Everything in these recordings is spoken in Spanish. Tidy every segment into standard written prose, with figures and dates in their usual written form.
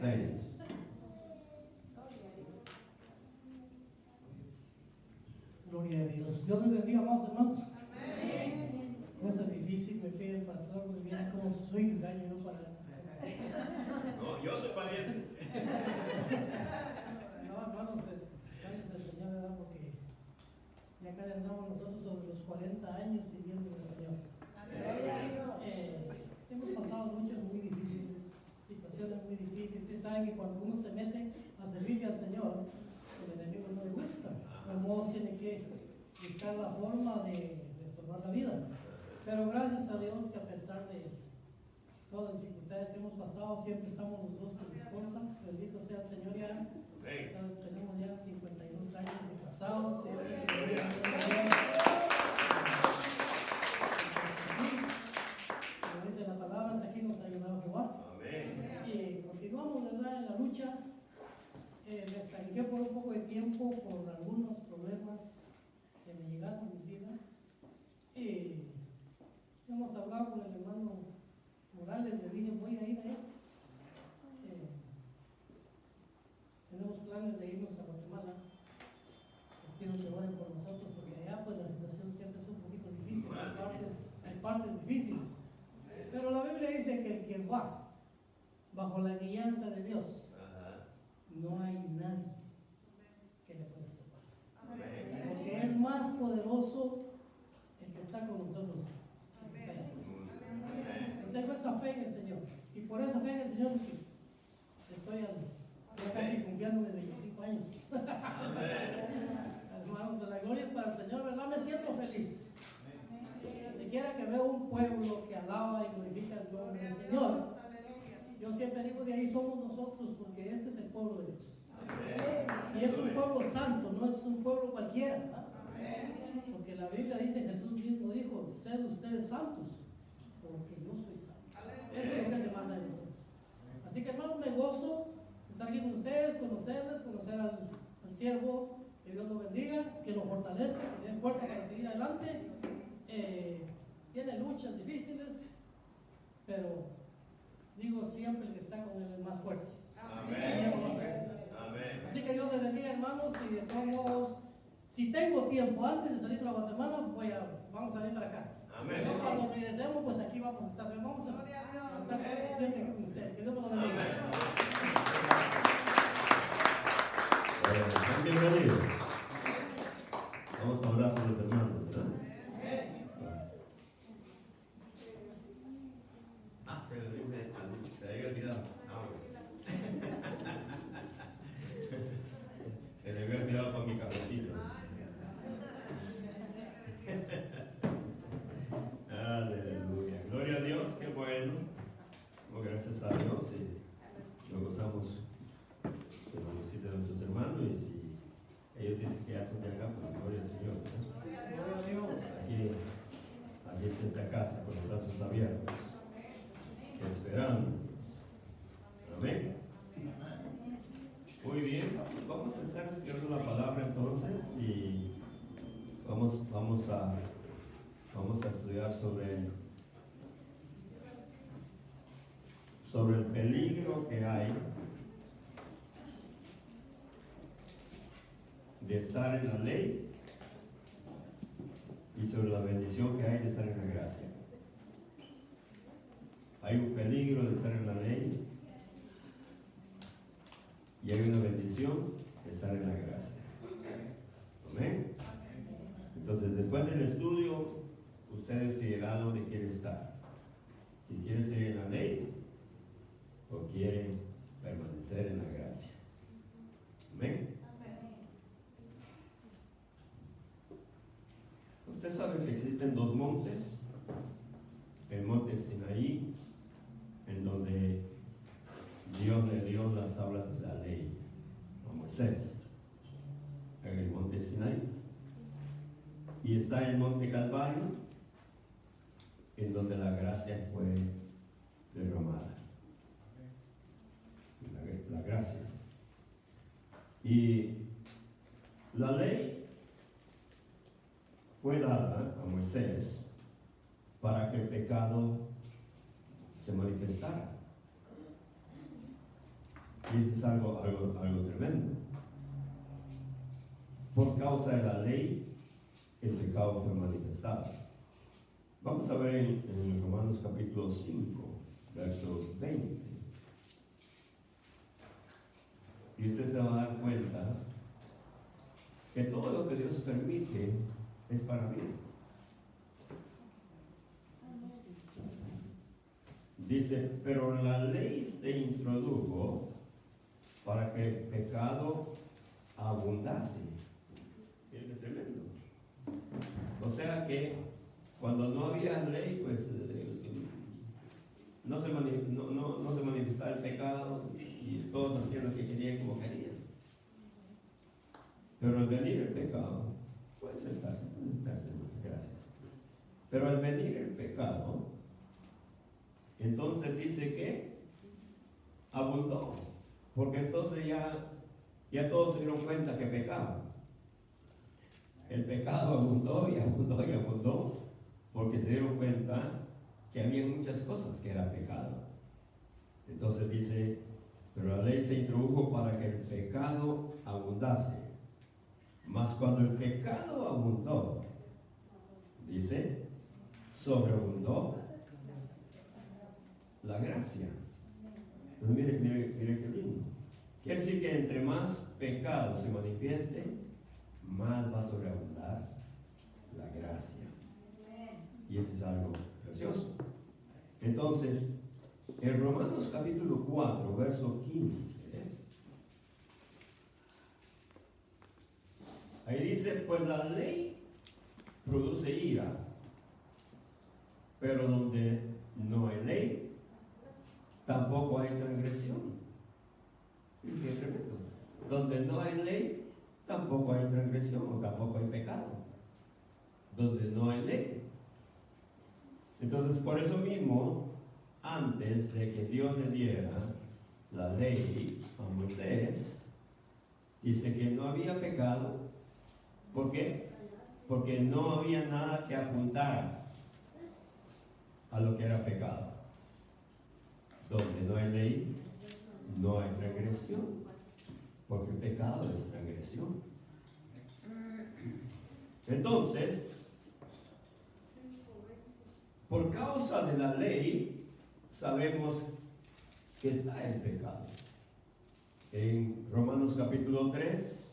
Reyes. Gloria a Dios. Dios les bendiga, amados hermanos. Amén. Cosa difícil, me pide el pastor, muy bien, como soy daño yo para esas cosas. No, yo soy valiente. No, hermanos, pues, gracias al Señor, ¿verdad? Porque ya casi andamos nosotros sobre los 40 años sirviendo al Señor. Hemos pasado luchas muy difíciles, situaciones muy difíciles. Ustedes saben que cuando uno se mete a servirle al Señor, el enemigo no le gusta. Como tiene que buscar la forma de tomar la vida. Pero gracias a Dios que a pesar de todas las dificultades que hemos pasado, siempre estamos los dos con mi esposa. Bendito sea el Señor ya. Tenemos ya 52 años de casados. Como dice la palabra, hasta aquí nos ha ayudado Jehová. Y continuamos, ¿verdad?, en la lucha. Me estanqué por un poco de tiempo por algunos problemas que me llegaron a mi vida. Hemos hablado con el hermano Morales, le dije voy a ir a él. Tenemos planes de irnos a Guatemala. Les pido que oren por nosotros porque allá pues la situación siempre es un poquito difícil, hay partes difíciles. Pero la Biblia dice que el que va bajo la guianza de Dios, no hay nadie que le pueda estopar. Porque es más poderoso el que está con nosotros. Yo tengo esa fe en el Señor. Y por esa fe en el Señor estoy ya casi cumpliendo mis 25 años. Hermanos, la gloria es para el Señor, ¿verdad? Me siento feliz. Donde quiera que veo un pueblo que alaba y glorifica el nombre del Señor, yo siempre digo, de ahí somos nosotros, porque este es el pueblo de Dios. Y es un pueblo santo, no es un pueblo cualquiera, ¿verdad? Porque la Biblia dice, Jesús mismo dijo, sed ustedes santos, porque yo soy santo. Eso es lo que Él demanda de nosotros. Así que, hermanos, me gozo de estar aquí con ustedes, conocerles, conocer al siervo. Que Dios lo bendiga, que lo fortalezca, que le dé fuerza para seguir adelante. Tiene luchas difíciles, pero digo siempre el que está con él es más fuerte. Amén. Amén. Así que Dios les bendiga, hermanos, y de todos modos, si tengo tiempo antes de salir para Guatemala, vamos a venir para acá. Amén. Pero cuando regresemos, pues aquí vamos a estar. Vamos a estar siempre aquí con ustedes. Que Dios los bendiga. Bienvenidos. Vamos a hablar con los hermanos, ¿verdad? Se había olvidado. Se le había olvidado con mi cabecito. Aleluya. Gloria a Dios, qué bueno. Oh, gracias a Dios. Nos gozamos de la visita de nuestros hermanos. Y si ellos dicen que ya son de acá, pues gloria al Señor, ¿no? Aquí está esta casa con los brazos abiertos, esperando. Amén. Muy bien, vamos a estar estudiando la palabra entonces y vamos a estudiar sobre el peligro que hay de estar en la ley y sobre la bendición que hay de estar en la gracia. Hay un peligro de estar en la ley y hay una bendición de estar en la gracia. Amén. Entonces, después del estudio, usted decidirá dónde quiere estar. Si quiere seguir en la ley o quiere permanecer en la gracia. Amén. Usted sabe que existen dos montes. El monte Sinaí, en donde Dios le dio las tablas de la ley a Moisés, en el monte Sinaí. Y está el monte Calvario, en donde la gracia fue derramada. La gracia. Y la ley fue dada a Moisés para que el pecado se manifestara. Y eso es algo tremendo. Por causa de la ley, el pecado fue manifestado. Vamos a ver en Romanos capítulo 5, verso 20. Y usted se va a dar cuenta que todo lo que Dios permite es para bien. Dice, pero la ley se introdujo para que el pecado abundase. Es tremendo. O sea que cuando no había ley, pues no se manifestaba el pecado y todos hacían lo que querían como querían. Pero al venir el pecado, puede sentarse, gracias. Pero al venir el pecado, entonces dice que abundó, porque entonces ya todos se dieron cuenta que pecaban. El pecado abundó y abundó y abundó, porque se dieron cuenta que había muchas cosas que eran pecado. Entonces dice, pero la ley se introdujo para que el pecado abundase. Mas cuando el pecado abundó, dice, sobreabundó la gracia. Entonces mire qué lindo. Quiere decir que entre más pecado se manifieste, más va a sobreabundar la gracia. Y eso es algo precioso. Entonces, en Romanos capítulo 4, verso 15, ahí dice, pues la ley produce ira, pero donde no hay ley, tampoco hay transgresión. Dice, tremendo. Donde no hay ley, tampoco hay transgresión o tampoco hay pecado. Donde no hay ley. Entonces, por eso mismo, antes de que Dios le diera la ley a Moisés, dice que no había pecado. ¿Por qué? Porque no había nada que apuntara a lo que era pecado. Donde no hay ley, no hay transgresión, porque el pecado es transgresión. Entonces, por causa de la ley, sabemos que está el pecado. En Romanos capítulo 3,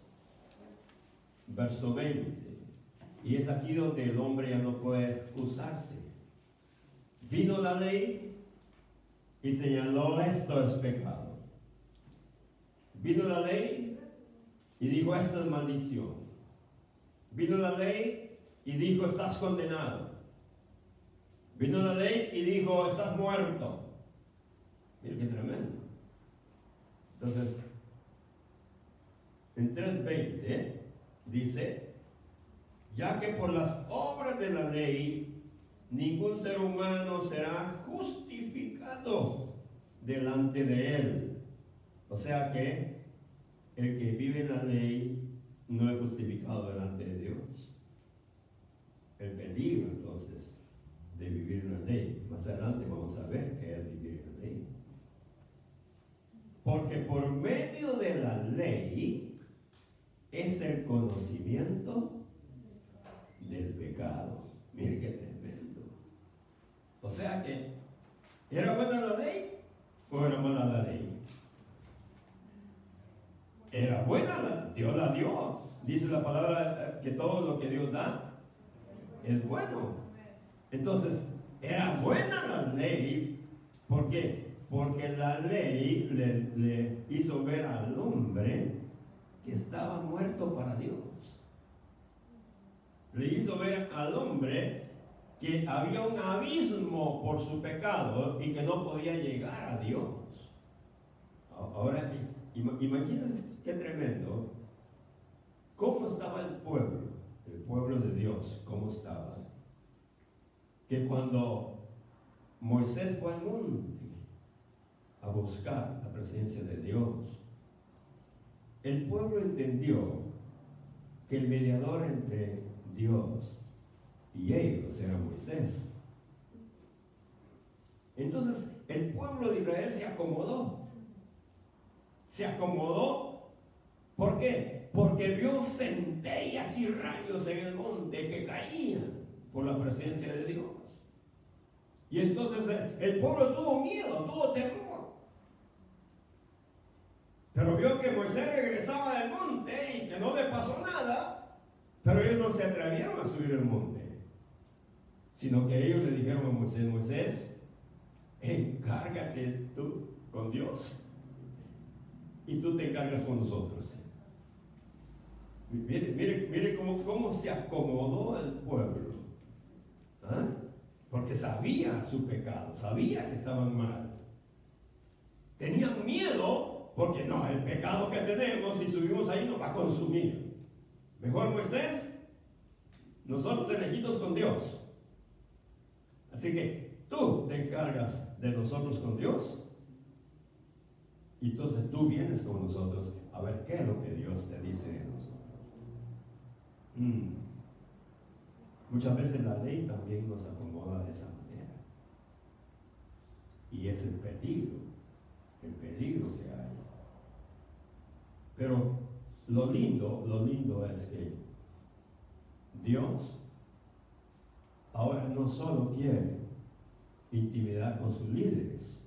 verso 20. Y es aquí donde el hombre ya no puede excusarse. Vino la ley y señaló, esto es pecado. Vino la ley y dijo, esto es maldición. Vino la ley y dijo, estás condenado. Vino la ley y dijo, estás muerto. Mira qué tremendo. Entonces, en 3:20 dice, ya que por las obras de la ley ningún ser humano será justificado delante de él. O sea que el que vive en la ley no es justificado delante de Dios. El peligro entonces de vivir en la ley. Más adelante vamos a ver qué es vivir en la ley. Porque por medio de la ley es el conocimiento del pecado. Mire qué tremendo. O sea que, ¿era buena la ley o era mala la ley? Era buena, Dios la dio. Dice la palabra que todo lo que Dios da es bueno. Entonces, era buena la ley. ¿Por qué? Porque la ley le hizo ver al hombre que estaba muerto para Dios. Le hizo ver al hombre que había un abismo por su pecado y que no podía llegar a Dios. Ahora, imagínense qué tremendo. ¿Cómo estaba el pueblo de Dios? ¿Cómo estaba? Que cuando Moisés fue al monte a buscar la presencia de Dios, el pueblo entendió que el mediador entre Dios y ellos era Moisés. Entonces el pueblo de Israel se se acomodó. ¿Por qué? Porque vio centellas y rayos en el monte que caían por la presencia de Dios. Y entonces el pueblo tuvo miedo, tuvo temor. Pero vio que Moisés regresaba del monte y que no le pasó nada. Pero ellos no se atrevieron a subir el monte, sino que ellos le dijeron a Moisés: Moisés, encárgate tú con Dios y tú te encargas con nosotros. Mire cómo se acomodó el pueblo. ¿Ah? Porque sabía su pecado, sabía que estaban mal. Tenían miedo porque no, el pecado que tenemos, si subimos ahí, nos va a consumir. Mejor, Moisés, nosotros de lejitos con Dios. Así que tú te encargas de nosotros con Dios, y entonces tú vienes con nosotros a ver qué es lo que Dios te dice de nosotros. Muchas veces la ley también nos acomoda de esa manera. Y es el peligro que hay. Pero lo lindo es que Dios ahora no solo quiere intimidar con sus líderes,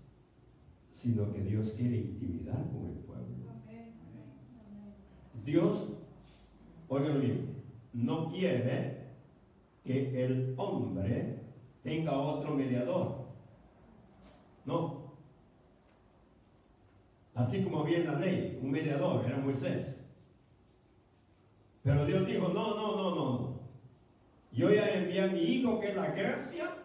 sino que Dios quiere intimidar con el pueblo. Dios, óigalo bien, no quiere que el hombre tenga otro mediador. No. Así como había en la ley un mediador, era Moisés. Pero Dios dijo: no. Yo ya envié a mi hijo, que es la gracia.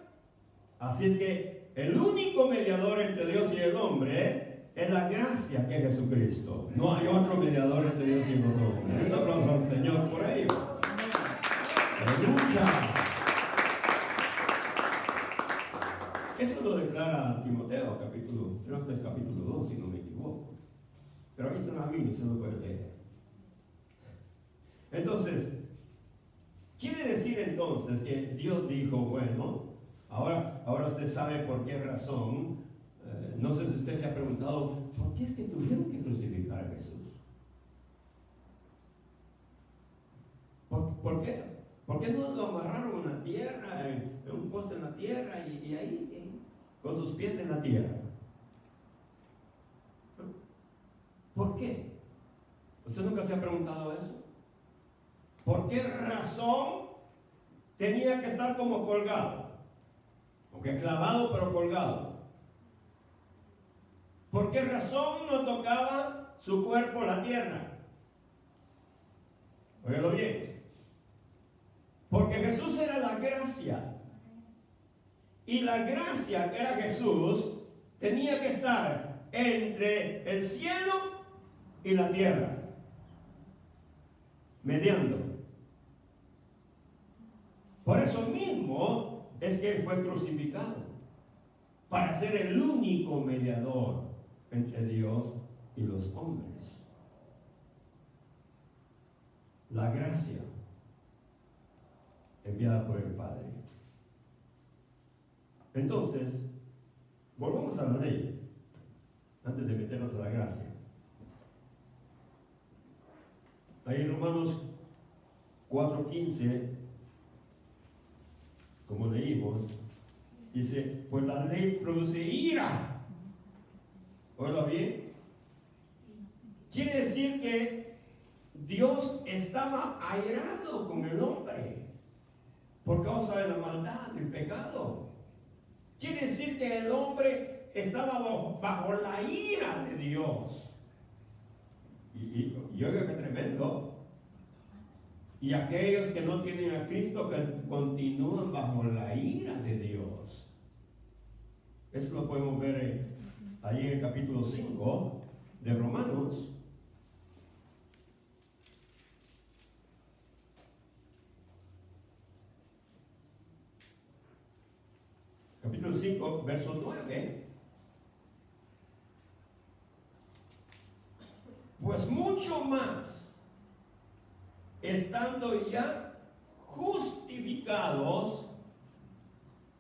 Así es que el único mediador entre Dios y el hombre es la gracia, que es Jesucristo. No hay otro mediador entre Dios y los hombres. Un aplauso al Señor por ello. Aleluya. Eso lo declara Timoteo, creo que es capítulo 2, si no me equivoco. Pero ahí está en la Biblia, se lo puede leer. Entonces, quiere decir entonces que Dios dijo: bueno, ahora usted sabe por qué razón. No sé si usted se ha preguntado, ¿por qué es que tuvieron que crucificar a Jesús? ¿Por qué? ¿Por qué no lo amarraron en la tierra, en un poste en la tierra y ahí, con sus pies en la tierra? ¿Por qué? ¿Usted nunca se ha preguntado eso? ¿Por qué razón tenía que estar como colgado? Aunque clavado, pero colgado. ¿Por qué razón no tocaba su cuerpo la tierra? Óigalo bien. Porque Jesús era la gracia. Y la gracia, que era Jesús, tenía que estar entre el cielo y la tierra, mediando. Por eso mismo es que Él fue crucificado, para ser el único mediador entre Dios y los hombres. La gracia enviada por el Padre. Entonces, volvamos a la ley, antes de meternos a la gracia. Ahí en Romanos 4:15, como leímos, dice: pues la ley produce ira. ¿Oílo bien? Quiere decir que Dios estaba airado con el hombre por causa de la maldad, del pecado. Quiere decir que el hombre estaba bajo la ira de Dios. Y oiga, qué tremendo. Y aquellos que no tienen a Cristo, que continúan bajo la ira de Dios. Eso lo podemos ver ahí en el capítulo 5 de Romanos. Capítulo 5, verso 9. Pues mucho más, estando ya justificados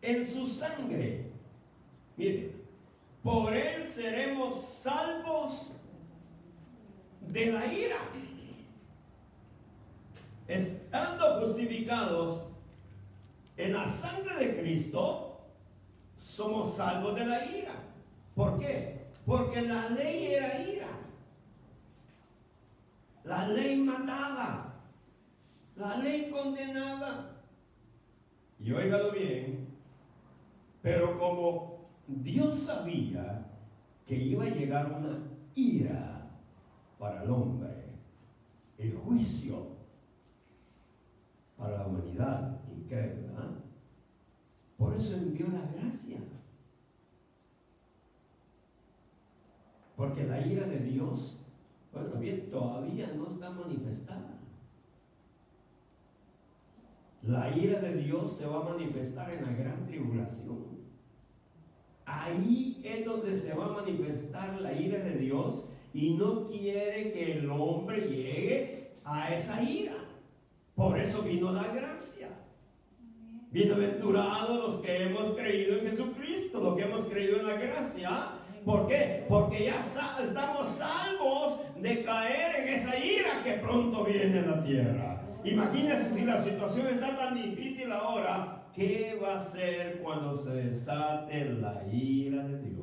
en su sangre. Mire, por él seremos salvos de la ira. Estando justificados en la sangre de Cristo, somos salvos de la ira. ¿Por qué? Porque la ley era ira. La ley mataba. La ley condenaba. Y óigalo bien, pero como Dios sabía que iba a llegar una ira para el hombre, el juicio para la humanidad incrédula, por eso envió la gracia. Porque la ira de Dios, bueno, bien, todavía no está manifestada. La ira de Dios se va a manifestar en la gran tribulación. Ahí es donde se va a manifestar la ira de Dios, y no quiere que el hombre llegue a esa ira. Por eso vino la gracia. Bienaventurados los que hemos creído en Jesucristo, los que hemos creído en la gracia. ¿Por qué? Porque ya estamos salvos de caer en esa ira que pronto viene a la tierra. Imagínense si la situación está tan difícil ahora, ¿qué va a ser cuando se desate la ira de Dios?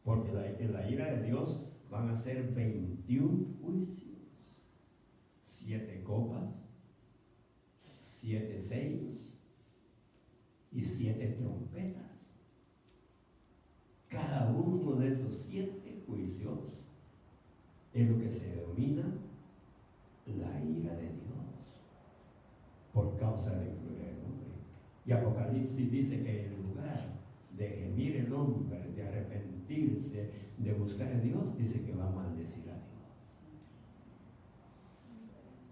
Porque en la ira de Dios van a ser 21 juicios, 7 copas, 7 sellos y 7 trompetas. Cada uno de esos 7 juicios es lo que se denomina la ira de Dios por causa del cruel hombre. Y Apocalipsis dice que en lugar de gemir el hombre, de arrepentirse, de buscar a Dios, dice que va a maldecir a Dios.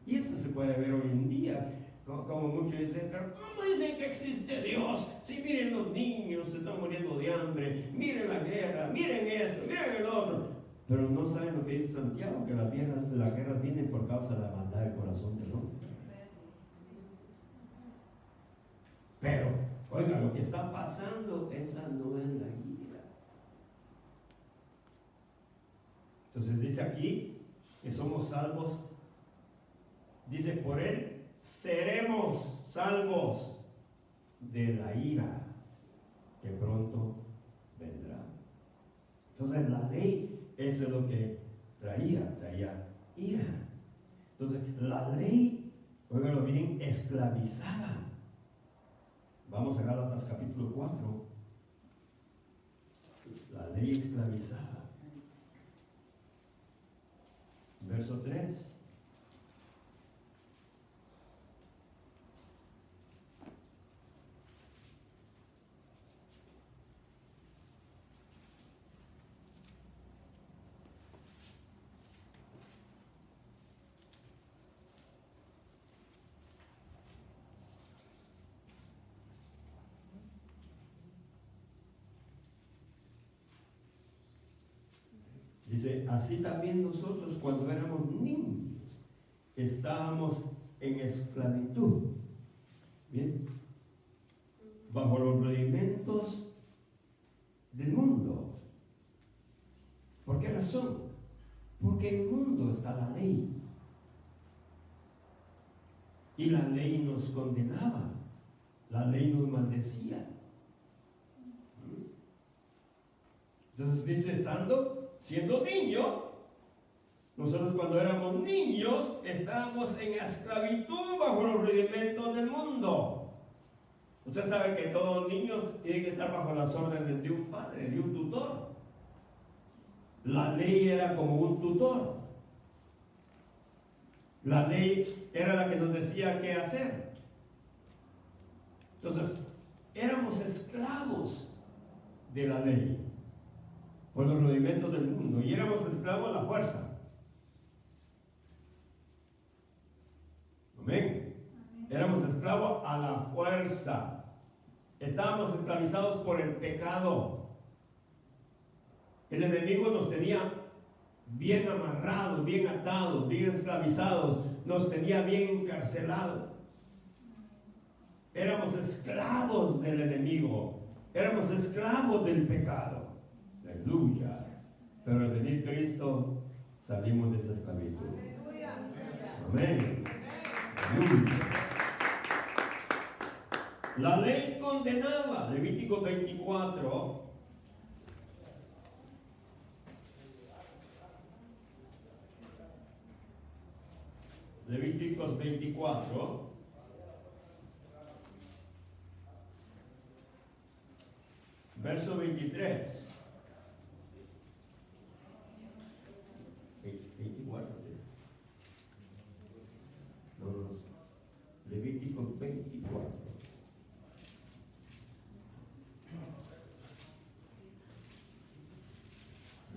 Y eso se puede ver hoy en día. Como muchos dicen, pero ¿cómo dicen que existe Dios? Si miren, los niños se están muriendo de hambre, miren la guerra, miren esto, miren el otro. Pero no saben lo que dice Santiago, que las guerras vienen por causa de la maldad del corazón del hombre. Pero, oiga, lo que está pasando, esa no es la ira. Entonces dice aquí que somos salvos. Dice, por él seremos salvos de la ira que pronto vendrá. Entonces la ley, eso es lo que traía ira. Entonces la ley, óigalo bien, esclavizaba. Vamos a Gálatas capítulo 4. La ley esclavizaba. Verso 3. Dice, así también nosotros cuando éramos niños estábamos en esclavitud, ¿bien? Bajo los rudimentos del mundo. ¿Por qué razón? Porque en el mundo está la ley. Y la ley nos condenaba, la ley nos maldecía. Entonces dice, siendo niño, nosotros cuando éramos niños estábamos en esclavitud bajo los rudimentos del mundo. Usted sabe que todo niño tiene que estar bajo las órdenes de un padre, de un tutor. La ley era como un tutor. La ley era la que nos decía qué hacer. Entonces, éramos esclavos de la ley por los rudimentos del mundo, y éramos esclavos a la fuerza. Amén. Éramos esclavos a la fuerza. Estábamos esclavizados por el pecado. El enemigo nos tenía bien amarrados, bien atados, bien esclavizados, nos tenía bien encarcelados. Éramos esclavos del enemigo, éramos esclavos del pecado. Aleluya. Pero al venir Cristo salimos de esa esclavitud. Amén. Aleluya. La ley condenaba, Levítico 24. Levíticos 24. Verso 23. 24. No. Levíticos 24.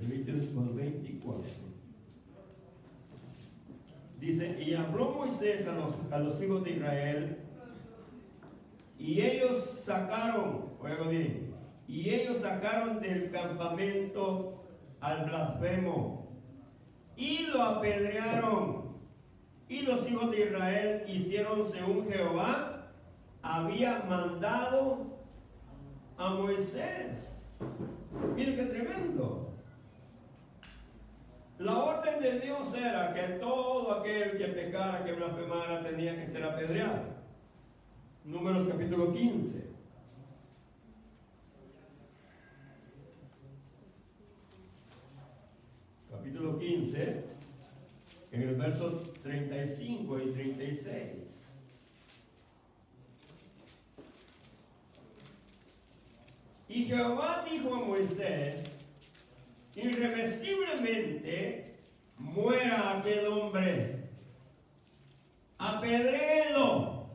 Levíticos 24. Dice, y habló Moisés a los hijos de Israel, y ellos sacaron, oigan bien, y ellos sacaron del campamento al blasfemo, y lo apedrearon, y los hijos de Israel hicieron según Jehová había mandado a Moisés. Mire qué tremendo. La orden de Dios era que todo aquel que pecara, que blasfemara, tenía que ser apedreado. Números capítulo 15. Capítulo 15, en el verso 35 y 36. Y Jehová dijo a Moisés, irreversiblemente muera aquel hombre, apedréelo.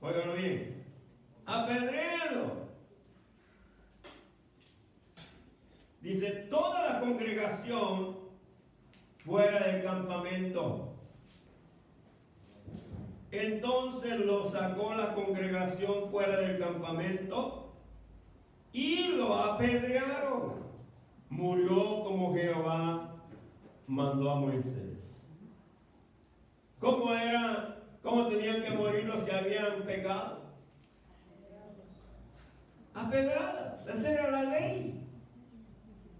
Óiganlo bien, apedréelo. Dice, toda la congregación fuera del campamento. Entonces lo sacó la congregación fuera del campamento y lo apedrearon. Murió como Jehová mandó a Moisés. ¿Cómo era? ¿Cómo tenían que morir los que habían pecado? Apedradas. Esa era la ley.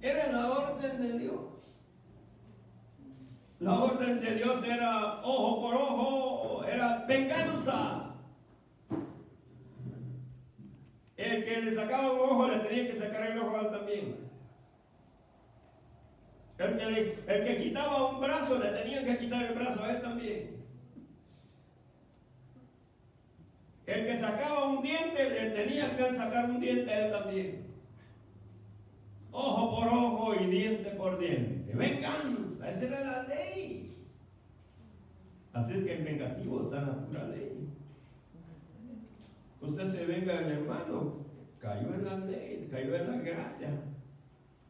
Era la orden de Dios. La orden de Dios era ojo por ojo, era venganza. El que le sacaba un ojo le tenía que sacar el ojo a él también. El que quitaba un brazo le tenía que quitar el brazo a él también. El que sacaba un diente le tenía que sacar un diente a él también. Ojo por ojo y diente por diente. Venganza, esa era la ley. Así es que el vengativo está en la pura ley. Usted se venga del hermano, cayó en la ley, cayó en la gracia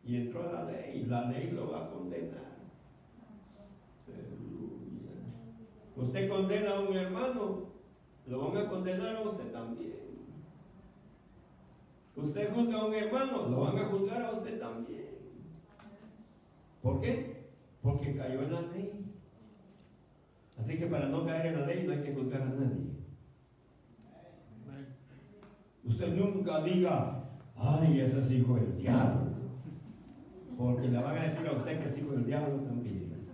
y entró a la ley lo va a condenar. Aleluya. Usted condena a un hermano, lo van a condenar a usted también. Usted juzga a un hermano, lo van a juzgar a usted también. ¿Por qué? Porque cayó en la ley. Así que para no caer en la ley no hay que juzgar a nadie. Usted nunca diga, ay, ese es hijo del diablo. Porque le van a decir a usted que es hijo del diablo también.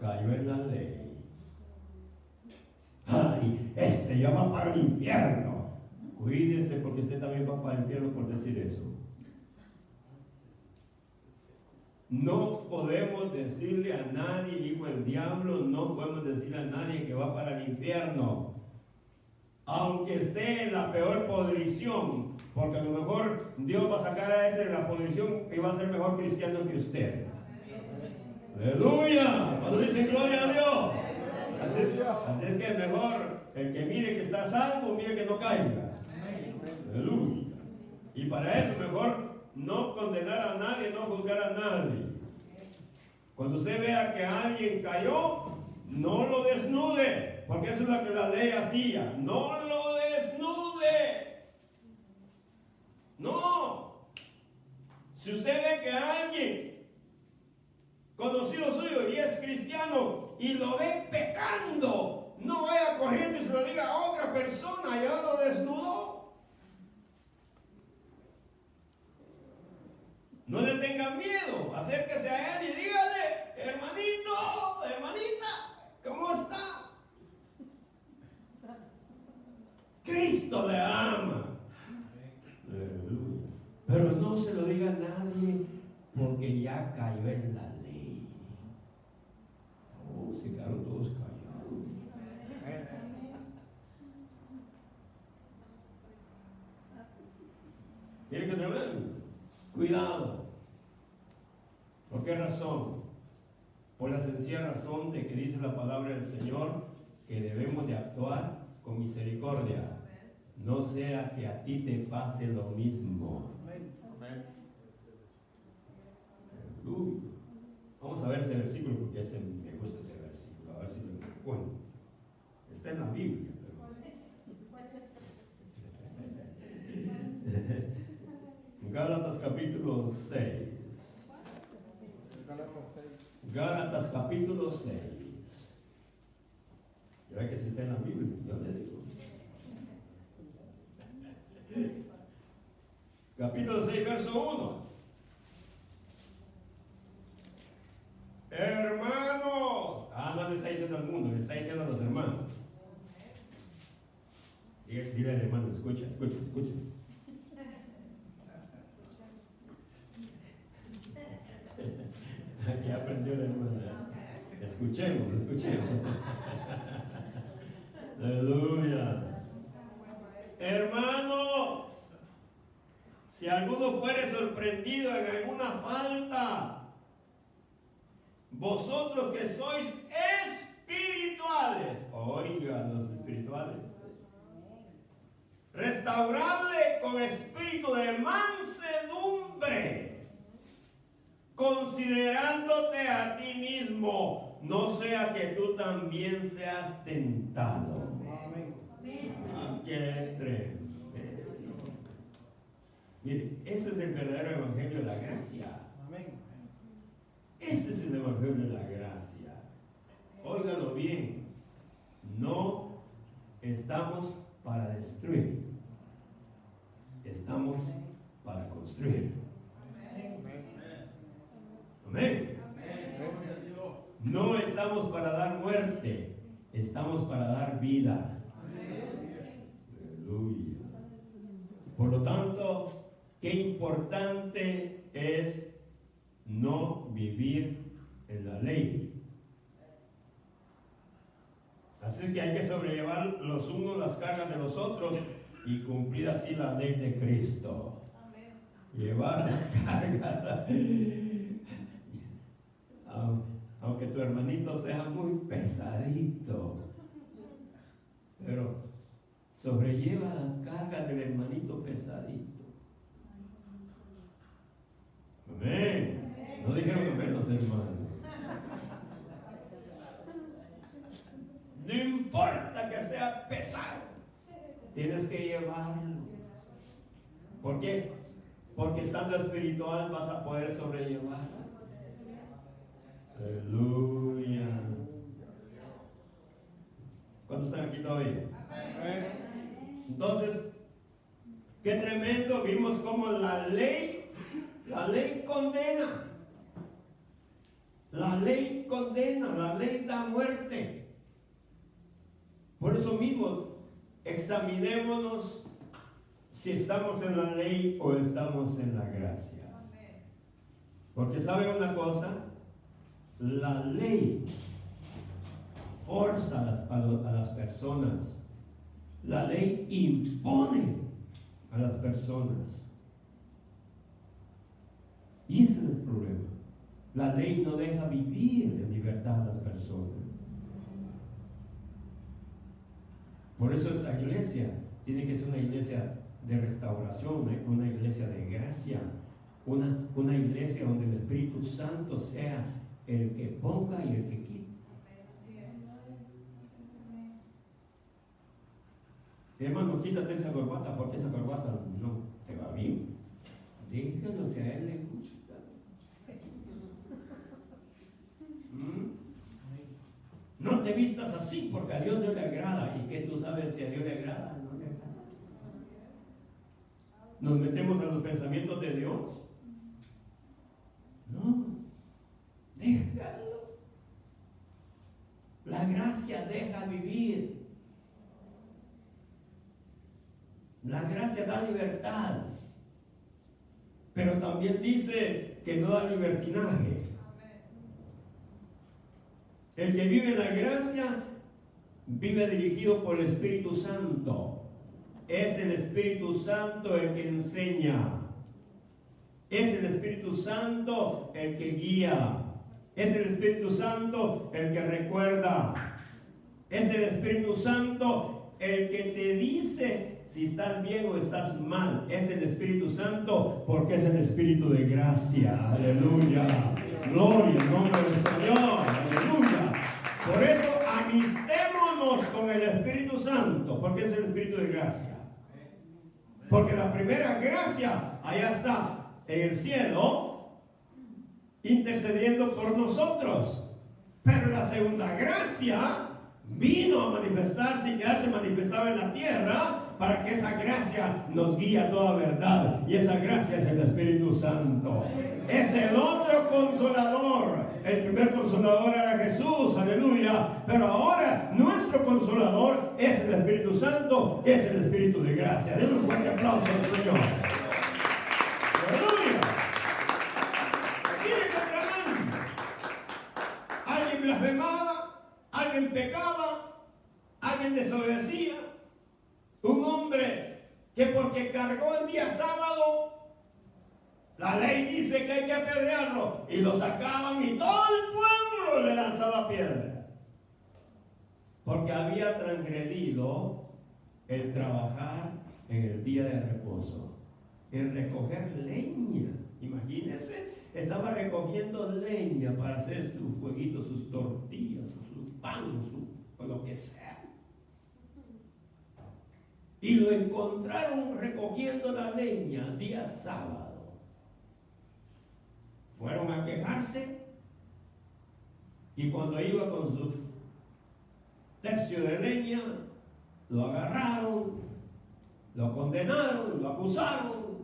Cayó en la ley. Ay, este ya va para el infierno. Cuídese porque usted también va para el infierno por decir eso. No podemos decirle a nadie hijo del diablo, no podemos decirle a nadie que va para el infierno. Aunque esté en la peor podrición, porque a lo mejor Dios va a sacar a ese de la podrición y va a ser mejor cristiano que usted. Aleluya, cuando dicen gloria a Dios. Así es que mejor el que mire que está salvo, mire que no caiga. Aleluya. Y para eso mejor no condenar a nadie, no juzgar a nadie. Cuando usted vea que alguien cayó, no lo desnude, porque eso es lo que la ley hacía. No lo desnude. No. Si usted ve que alguien conocido suyo y es cristiano y lo ve pecando, no vaya corriendo y se lo diga a otra persona, ya lo desnudó. No le tenga miedo, acérquese a él y dígale, hermanito, ya cayó en la ley. Oh, se quedaron todos callados. Miren que tremendo. Cuidado. ¿Por qué razón? Por la sencilla razón de que dice la palabra del Señor que debemos de actuar con misericordia. No sea que a ti te pase lo mismo. Vamos a ver ese versículo porque me gusta ese versículo. A ver si lo encuentro. Está en la Biblia. Gálatas capítulo 6. Gálatas capítulo 6. Ya ve que si está en la Biblia, yo le digo. Capítulo 6, verso 1. Hermanos. No le está diciendo al mundo, le está diciendo a los hermanos. Dile al hermano, escucha. Aquí aprendió la hermana. Escuchemos. Aleluya. Hermanos, si alguno fuere sorprendido en alguna falta, vosotros que sois espirituales, oigan los espirituales, restauradle con espíritu de mansedumbre, considerándote a ti mismo, no sea que tú también seas tentado. Amén. Qué tremendo. Mire, ese es el verdadero evangelio de la gracia. Amén. Este es el evangelio de la gracia. Óigalo bien. No estamos para destruir. Estamos para construir. Amén. No estamos para dar muerte. Estamos para dar vida. Aleluya. Por lo tanto, qué importante es no vivir en la ley. Así que hay que sobrellevar los unos las cargas de los otros y cumplir así la ley de Cristo. Amén. Llevar las cargas. Aunque tu hermanito sea muy pesadito, pero sobrelleva la carga del hermanito pesadito. Amén. No dijeron amén los hermanos. No importa que sea pesado, tienes que llevarlo. ¿Por qué? Porque estando espiritual vas a poder sobrellevarlo. Aleluya. ¿Cuántos están aquí todavía? Entonces, qué tremendo. Vimos cómo la ley condena. La ley condena, la ley da muerte. Por eso mismo, examinémonos si estamos en la ley o estamos en la gracia. Porque ¿saben una cosa? La ley forza a las personas. La ley impone a las personas. Y ese es el problema. La ley no deja vivir en libertad a las personas. Por eso esta iglesia tiene que ser una iglesia de restauración, una iglesia de gracia, una iglesia donde el Espíritu Santo sea el que ponga y el que quita. Hermano, quítate esa corbata porque esa corbata no te va bien. Déjalo si a él le gusta. No te vistas así porque a Dios no le agrada. ¿Y qué tú sabes si a Dios le agrada o no le agrada? ¿Nos metemos en los pensamientos de Dios? No. Déjalo. La gracia deja vivir. La gracia da libertad. Pero también dice que no da libertinaje. El que vive en la gracia vive dirigido por el Espíritu Santo. Es el Espíritu Santo el que enseña. Es el Espíritu Santo el que guía. Es el Espíritu Santo el que recuerda. Es el Espíritu Santo el que te dice si estás bien o estás mal. Es el Espíritu Santo porque es el Espíritu de gracia. Aleluya. Gloria al nombre del Señor. Aleluya. Por eso amistémonos con el Espíritu Santo, porque es el Espíritu de gracia. Porque la primera gracia allá está en el cielo, intercediendo por nosotros. Pero la segunda gracia vino a manifestarse y ya se manifestaba en la tierra, para que esa gracia nos guíe a toda verdad. Y esa gracia es el Espíritu Santo. Es el otro consolador. El primer consolador era Jesús, aleluya. Pero ahora nuestro consolador es el Espíritu Santo, que es el Espíritu de gracia. Denle un fuerte aplauso al Señor. Aleluya. Mire qué tremendo. Alguien blasfemaba, alguien pecaba, alguien desobedecía. Un hombre que porque cargó el día sábado, la ley dice que hay que apedrearlo, y lo sacaban y todo el pueblo le lanzaba piedra, porque había transgredido el trabajar en el día de reposo, el recoger leña. Imagínense, estaba recogiendo leña para hacer sus fueguitos, sus tortillas, sus pan, o lo que sea. Y lo encontraron recogiendo la leña el día sábado. Fueron a quejarse, y cuando iba con su tercio de leña, lo agarraron, lo condenaron, lo acusaron,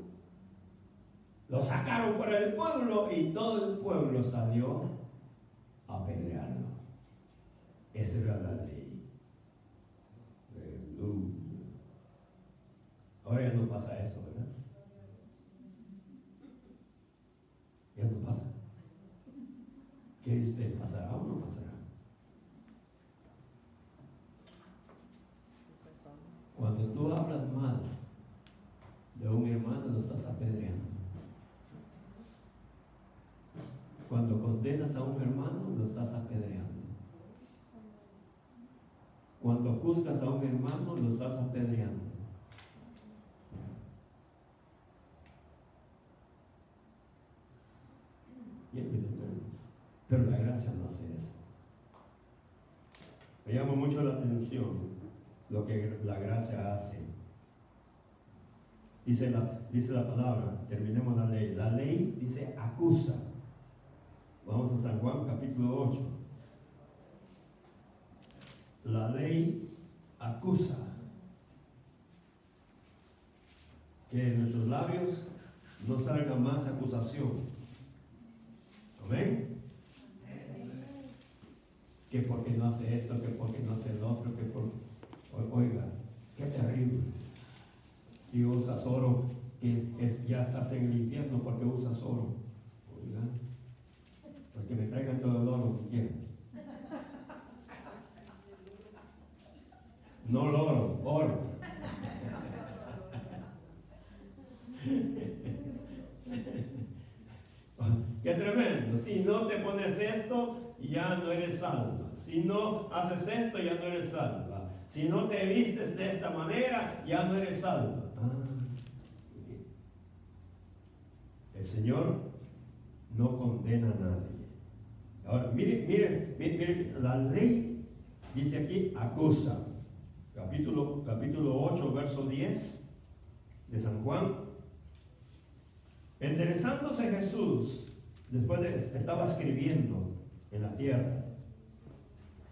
lo sacaron fuera del pueblo, y todo el pueblo salió a apedrearlo. Esa era la ley. Aleluya. Ahora ya no pasa eso, ¿verdad? Ya no pasa. ¿Qué dice usted? ¿Pasará o no pasará? Cuando tú hablas mal de un hermano, lo estás apedreando. Cuando condenas a un hermano, lo estás apedreando. Cuando juzgas a un hermano, lo estás apedreando. Pero la gracia no hace eso. Me llama mucho la atención lo que la gracia hace. Dice la palabra, terminemos la ley. La ley dice acusa. Vamos a San Juan capítulo 8. La ley acusa. Que en nuestros labios no salga más acusación. Amén. Que porque no hace esto, que porque no hace el otro, que por... Oiga, qué terrible. Si usas oro, ya estás en el infierno porque usas oro. Oiga, pues que me traigan todo el oro que quieran. No el oro, oro. Qué tremendo. Si no te pones esto, ya no eres salva. Si no haces esto, ya no eres salva. Si no te vistes de esta manera, ya no eres salva. El Señor no condena a nadie. Ahora, mire, la ley dice aquí, acusa. Capítulo 8, verso 10 de San Juan. Enderezándose Jesús, estaba escribiendo en la tierra,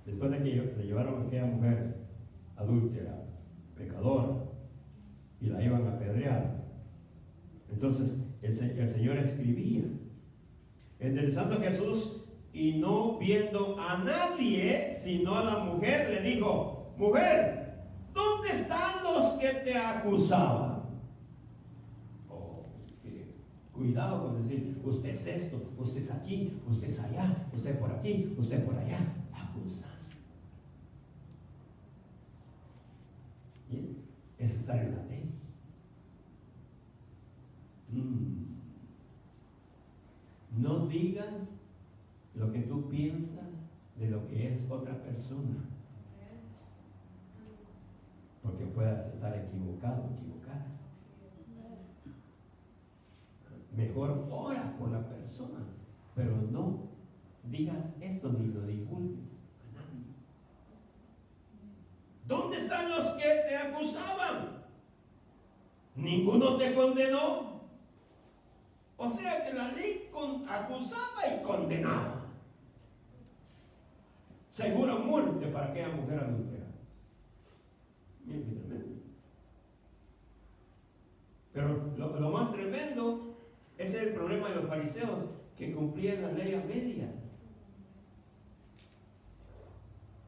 después de que le llevaron a aquella mujer adúltera, pecadora, y la iban a apedrear. Entonces el Señor escribía, enderezando a Jesús, y no viendo a nadie sino a la mujer, le dijo: mujer, ¿dónde están los que te acusaban? Cuidado con decir, usted es esto, usted es aquí, usted es allá, usted por aquí, usted por allá. Acusar. Bien, es estar en la ley. No digas lo que tú piensas de lo que es otra persona, porque puedas estar equivocado, equivocada. Mejor ora por la persona, pero no digas esto ni lo divulgues a nadie. ¿Dónde están los que te acusaban? ¿Ninguno te condenó? O sea que la ley acusaba y condenaba. Segura muerte para aquella mujer adúltera. Bien, tremendo. Pero lo más tremendo es el problema de los fariseos, que cumplían la ley a media.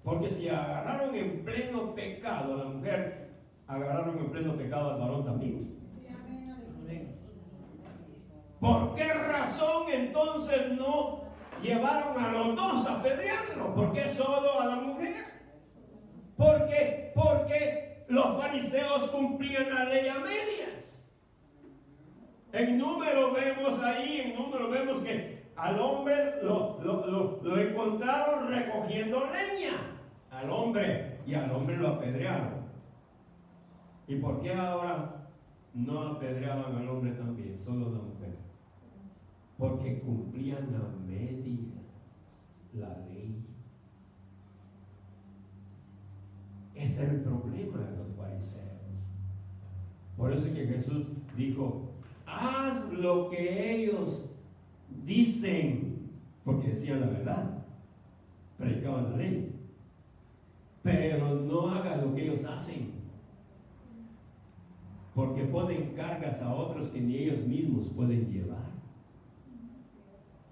Porque si agarraron en pleno pecado a la mujer, agarraron en pleno pecado al varón también. ¿Por qué razón entonces no llevaron a los dos a apedrearlo? ¿Por qué solo a la mujer? Porque los fariseos cumplían la ley a medias. En Números vemos que al hombre lo encontraron recogiendo leña. Al hombre, y al hombre lo apedrearon. ¿Y por qué ahora no apedreaban al hombre también, solo a la mujer? Porque cumplían a medias la ley. Ese era el problema de los fariseos. Por eso es que Jesús dijo, haz lo que ellos dicen, porque decían la verdad, predicaban la ley, pero no hagas lo que ellos hacen, porque ponen cargas a otros que ni ellos mismos pueden llevar.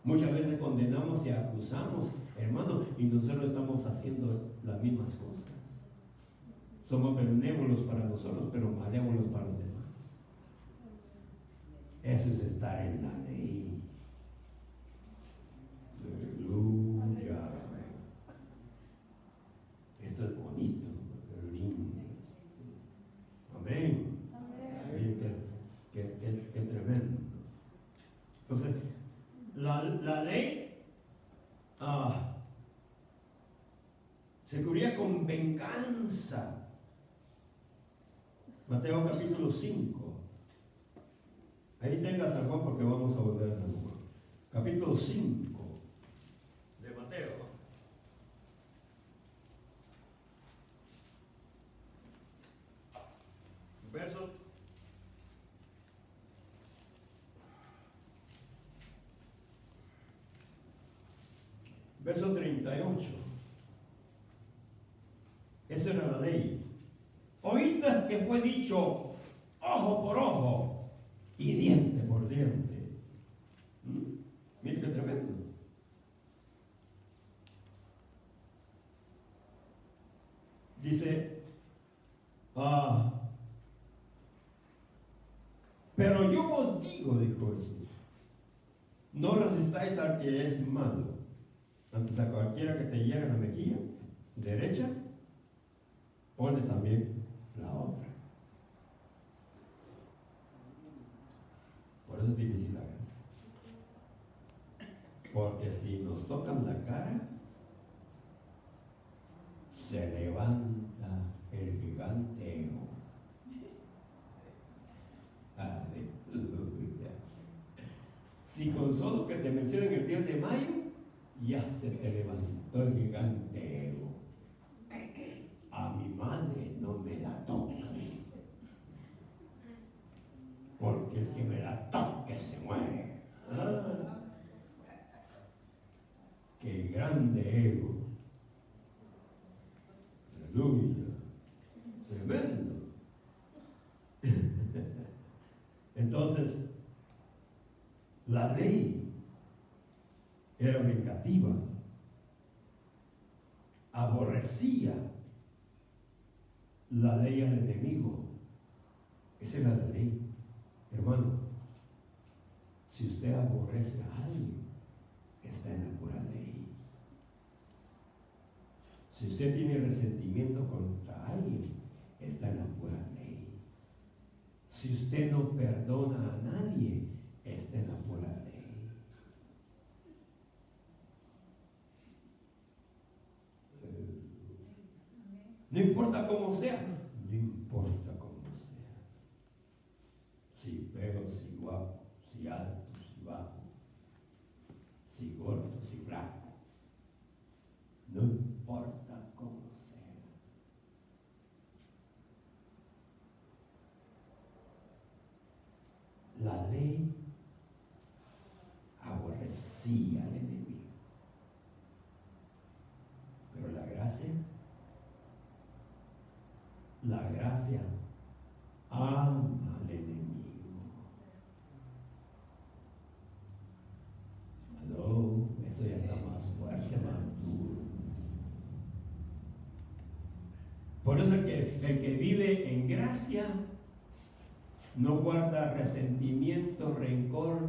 Muchas veces condenamos y acusamos, hermano, y nosotros estamos haciendo las mismas cosas. Somos benévolos para nosotros, pero malévolos para los demás. Eso es estar en la ley. Aleluya. Esto es bonito, lindo. Amén. Qué tremendo. Entonces, la ley se cubría con venganza. Mateo capítulo 5. Ahí tenga San Juan porque vamos a volver a San Juan. Capítulo 5 de Mateo. Verso 38. Esa era la ley. Oíste que fue dicho ojo por ojo y diente por diente. Mira qué tremendo. Dice, pero yo os digo, dijo Jesús, no resistáis al que es malo. Antes a cualquiera que te hiera la mejilla derecha, pone también la otra. Por eso es difícil la gracia. Porque si nos tocan la cara, se levanta el gigante ego. Aleluya. Si con solo que te mencionen el 10 de mayo, ya se te levantó el gigante ego. A mi madre no me la toca, porque el que me la toque se muere. Qué grande ego. Aleluya. Tremendo. Entonces, la ley era vengativa, aborrecía la ley al enemigo. Esa era la ley. Hermano, Si usted aborrece a alguien, está en la pura ley. Si usted tiene resentimiento contra alguien, está en la pura ley. Si usted no perdona a nadie, está en la pura ley. No importa cómo sea, no importa cómo sea. Si feo, si guapo, si alto, si bajo, si gordo, si flaco. No importa cómo sea. La ley aborrecía al enemigo. Pero la gracia ama al enemigo. Aló, eso ya está más fuerte, más duro. Por eso el que vive en gracia no guarda resentimiento, rencor,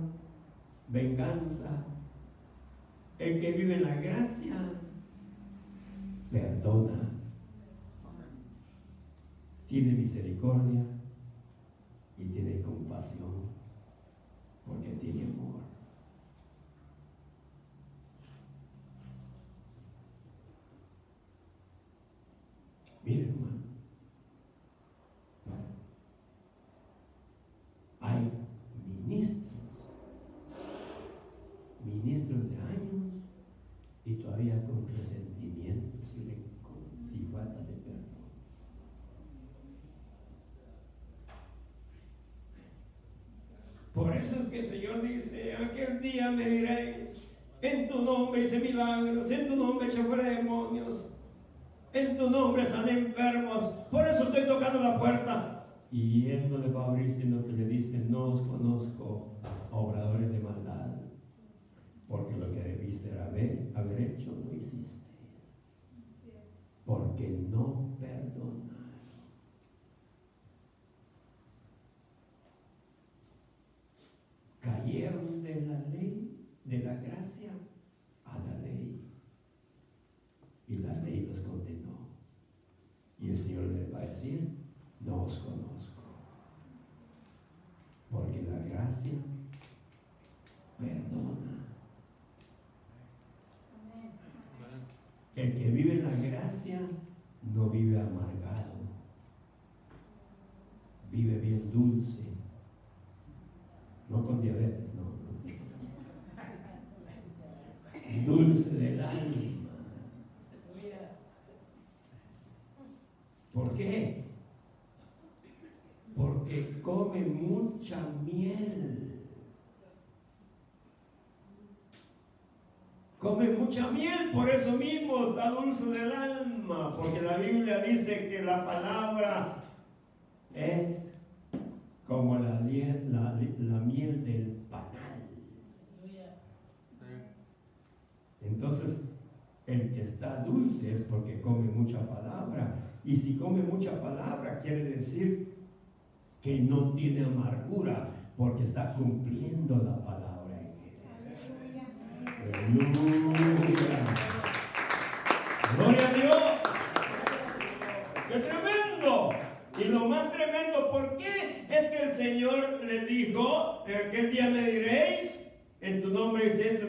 venganza. El que vive en la gracia perdona, tiene misericordia y tiene compasión porque tiene amor. Mire, hermano, hay ministros de años y todavía con resentimientos y falta de perdón. Por eso es que el Señor dice: aquel día me diréis, en tu nombre hice milagros, en tu nombre eché fuera demonios, en tu nombre sané enfermos, por eso estoy tocando la puerta. Y Él no le va a abrir, sino que le dice: no os conozco, obradores de maldad, porque lo que debiste haber hecho no hiciste, porque no perdonaron. Cayeron de la ley, de la gracia a la ley, y la ley los condenó. Y el Señor les va a decir: no os conozco, porque la gracia perdona. El que vive en la gracia no vive amargado, vive bien dulce, no con diabetes, no. Dulce del alma. ¿Por qué? Porque come mucha miel. Come mucha miel, por eso mismo está dulce del alma, porque la Biblia dice que la palabra es como la miel del panal. Entonces, el que está dulce es porque come mucha palabra. Y si come mucha palabra, quiere decir que no tiene amargura, porque está cumpliendo la palabra en él. Aleluya. Gloria a Dios. ¡Qué tremendo! Y lo más tremendo, ¿por qué? Es que el Señor le dijo: en aquel día me diréis, en tu nombre dice esto,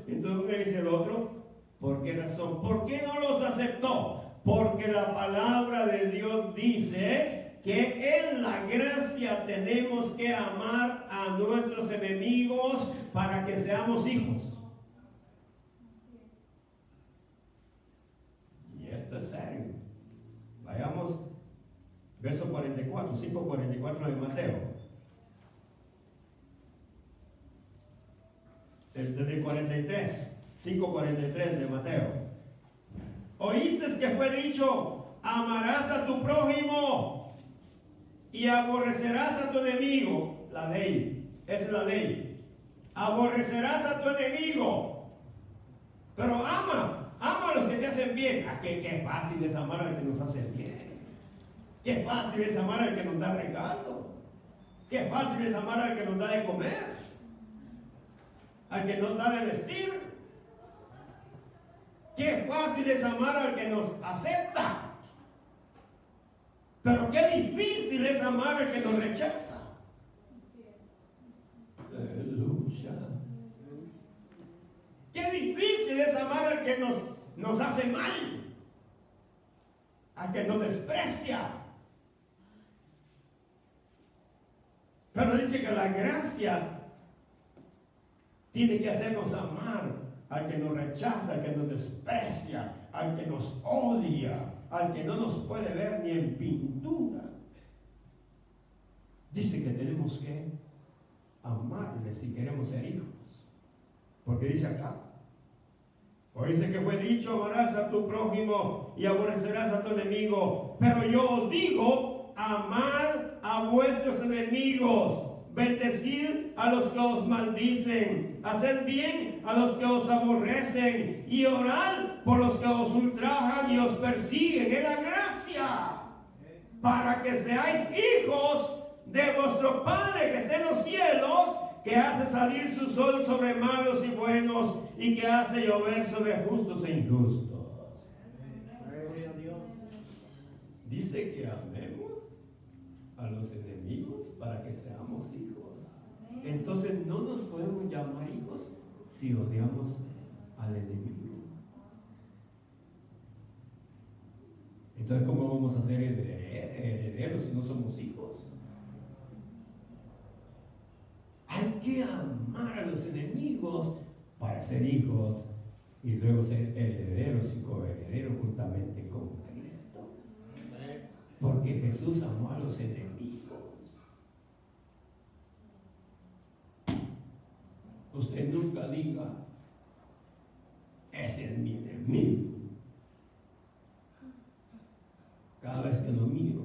en tu nombre dice el otro. ¿Por qué razón? ¿Por qué no los aceptó? Porque la palabra de Dios dice que en la gracia tenemos que amar a nuestros enemigos para que seamos hijos. Y esto es serio. Vayamos, verso 44, 5:44 de Mateo. Desde el 43, 5:43 de Mateo. Oíste que fue dicho: amarás a tu prójimo y aborrecerás a tu enemigo. La ley, esa es la ley. Aborrecerás a tu enemigo, pero ama a los que te hacen bien. Qué fácil es amar al que nos hace bien. Qué fácil es amar al que nos da regalo. Qué fácil es amar al que nos da de comer. al que nos da de vestir. Qué fácil es amar al que nos acepta. Pero qué difícil es amar al que nos rechaza. Aleluya. Qué difícil es amar al que nos hace mal, al que nos desprecia. Pero dice que la gracia tiene que hacernos amar al que nos rechaza, al que nos desprecia, al que nos odia, al que no nos puede ver ni en pintura. Dice que tenemos que amarle si queremos ser hijos. Porque dice acá, oíste que fue dicho, amarás a tu prójimo y aborrecerás a tu enemigo. Pero yo os digo, amad a vuestros enemigos, bendecid a los que os maldicen, haced bien a los que os aborrecen y orad por los que os ultrajan y os persiguen. Es la gracia para que seáis hijos de vuestro Padre que está en los cielos, que hace salir su sol sobre malos y buenos y que hace llover sobre justos e injustos. Dice que amemos a los enemigos para que seamos hijos. Entonces no nos podemos llamar hijos si odiamos al enemigo. Entonces, ¿cómo vamos a ser herederos si no somos hijos? Hay que amar a los enemigos para ser hijos y luego ser herederos y coherederos juntamente con Cristo. Porque Jesús amó a los enemigos. Usted nunca diga, ese es mi enemigo. Cada vez que lo miro,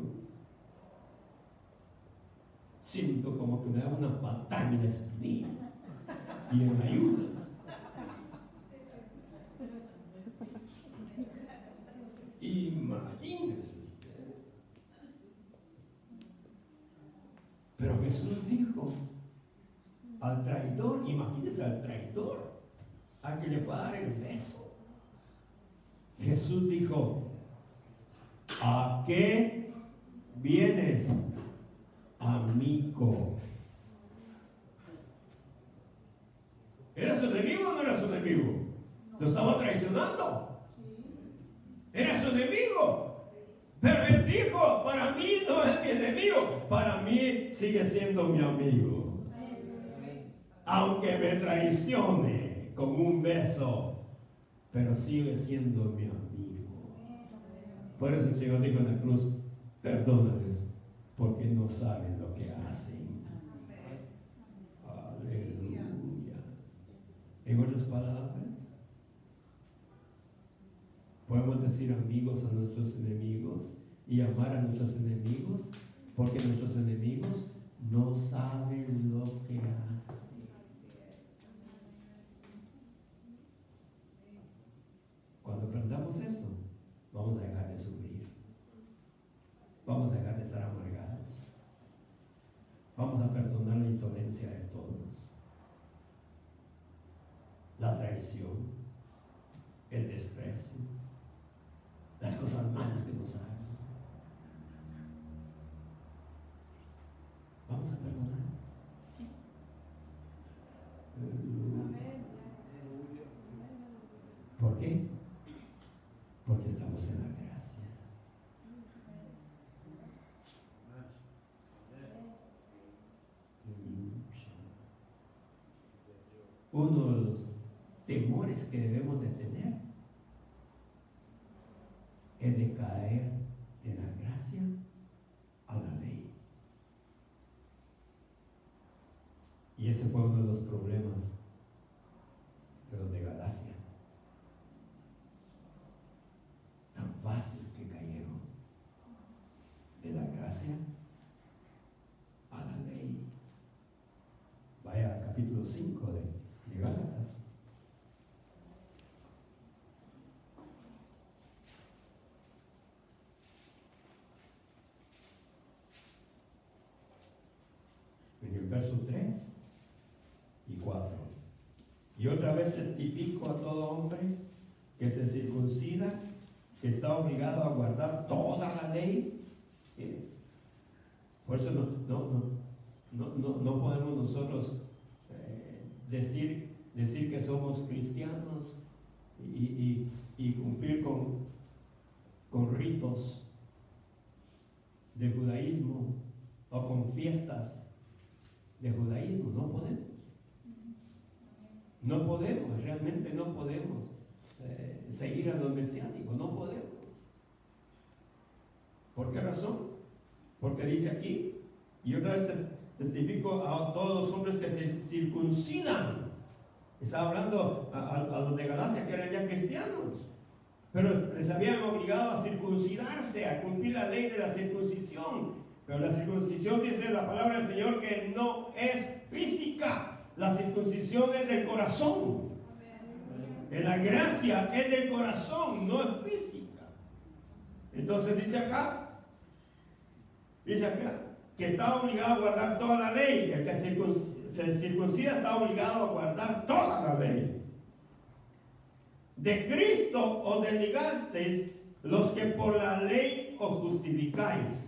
siento como que me da una patada en la espinilla y me ayuda. Imagínese usted. Pero Jesús dijo al traidor, imagínese al traidor, al que le fue a dar el beso. Jesús dijo, ¿a qué vienes, amigo? ¿Era su enemigo o no era su enemigo? Lo estaba traicionando. Era su enemigo. Pero él dijo, para mí no es mi enemigo, para mí sigue siendo mi amigo. Aunque me traicione con un beso, pero sigue siendo mi amigo. Por eso el Señor dijo en la cruz, perdónales, porque no saben lo que hacen. Aleluya. En otras palabras, podemos decir amigos a nuestros enemigos y amar a nuestros enemigos, porque nuestros enemigos no saben lo que hacen. Cuando aprendamos esto, vamos a dejar de sufrir. Vamos a dejar de estar amargados. Vamos a perdonar la insolencia de todos. La traición, el desprecio, las cosas malas que nos hagan. Vamos a perdonar. ¿Por qué? Porque estamos en la gracia. Uno de los temores que debemos de tener es de caer de la gracia a la ley. Y ese fue uno de los problemas de los de Galacia. Tan fácil que cayeron de la gracia a la ley. Vaya al capítulo 5 de Gálatas. En el verso 3 y 4. testifico a todo hombre que se circuncida, que está obligado a guardar toda la ley. Por eso no podemos nosotros decir que somos cristianos y cumplir con ritos de judaísmo o con fiestas de judaísmo. No podemos. No podemos, realmente no podemos seguir a los mesiánicos, no podemos. ¿Por qué razón? Porque dice aquí, y otra vez testifico a todos los hombres que se circuncidan. Está hablando a los de Galacia que eran ya cristianos, pero les habían obligado a circuncidarse, a cumplir la ley de la circuncisión. Pero la circuncisión, dice la palabra del Señor, que no es física. La circuncisión es del corazón. La gracia es del corazón, no es física. Entonces dice acá, que está obligado a guardar toda la ley. El que se circuncida está obligado a guardar toda la ley. De Cristo os desligasteis los que por la ley os justificáis.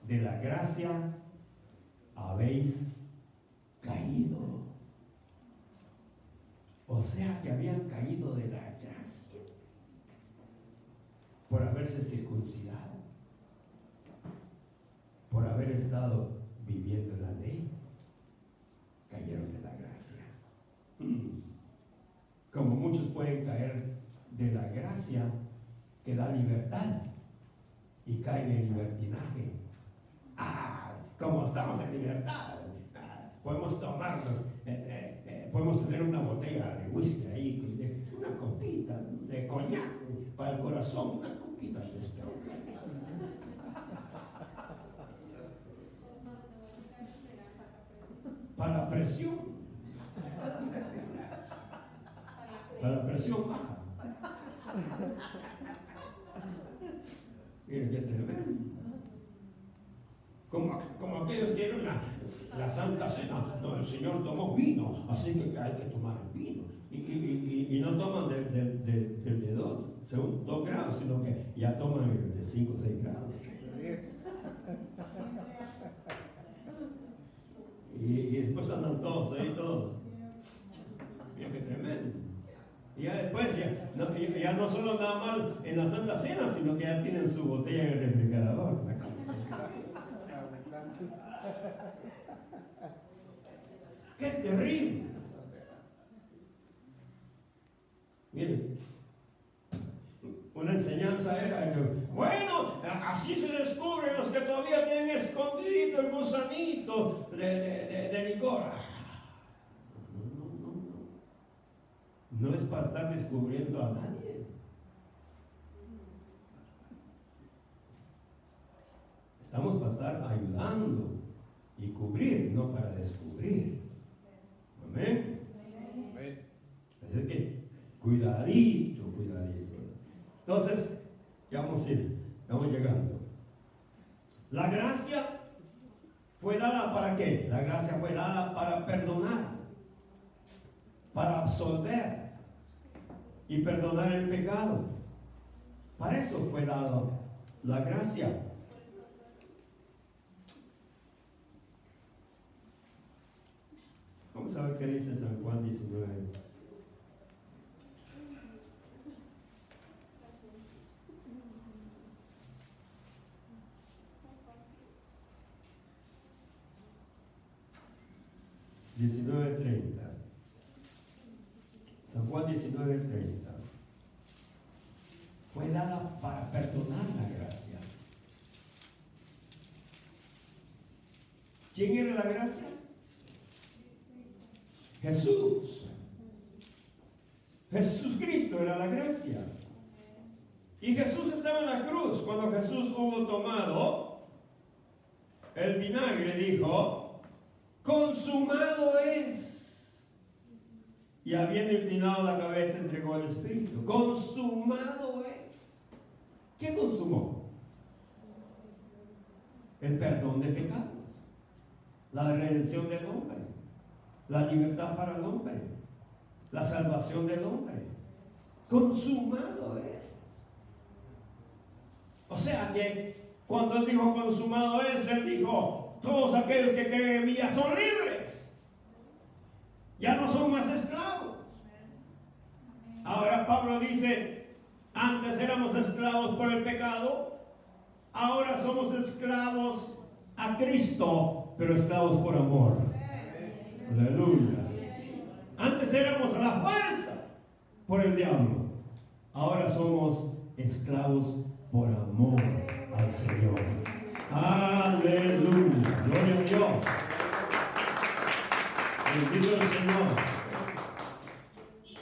De la gracia habéis caído. O sea que habían caído de la gracia por haberse circuncidado, por haber estado viviendo la ley, cayeron de la gracia. Como muchos pueden caer de la gracia que da libertad y caen en libertinaje. Como estamos en libertad, podemos tomarnos, podemos tener una botella de whisky ahí, una copita de coñac para el corazón, una copita de espero. Para la presión. Para la presión baja. Miren qué tremendo. Como aquellos que dieron la Santa Cena. No, el Señor tomó vino, así que hay que tomar el vino. Y no toman de 2 grados, sino que ya toman de 5 o 6 grados. Y después andan todos ahí, todos. Mira qué tremendo. Y ya después, ya no solo nada más en la Santa Cena, sino que ya tienen su botella en el refrigerador. ¡Qué terrible! Miren, una enseñanza era que, bueno, así se descubren los que todavía tienen escondido el gusanito de licor. No es para estar descubriendo a nadie. Estamos para estar ayudando y cubrir, no para descubrir. Amén. Así es que, cuidadito. Entonces, ya vamos a ir, estamos llegando. La gracia fue dada ¿para qué? La gracia fue dada para perdonar, para absolver y perdonar el pecado. Para eso fue dada la gracia. Vamos a ver qué dice San Juan 19. San Juan 19:30. Fue dada para perdonar la gracia. ¿Quién era la gracia? Jesús. Jesucristo era la gracia. Y Jesús estaba en la cruz. Cuando Jesús hubo tomado el vinagre, dijo: consumado es. Y habiendo inclinado la cabeza, entregó el Espíritu. Consumado es. ¿Qué consumó? El perdón de pecados, la redención del hombre, la libertad para el hombre. la salvación del hombre. Consumado es. O sea que cuando Él dijo consumado es, Él dijo, todos aquellos que creen en mí ya son libres. Ya no son más esclavos. Ahora Pablo dice, antes éramos esclavos por el pecado, ahora somos esclavos a Cristo, pero esclavos por amor. Aleluya. Antes éramos a la fuerza por el diablo, ahora somos esclavos por amor al Señor. Aleluya. Gloria a Dios. Bendito el Señor.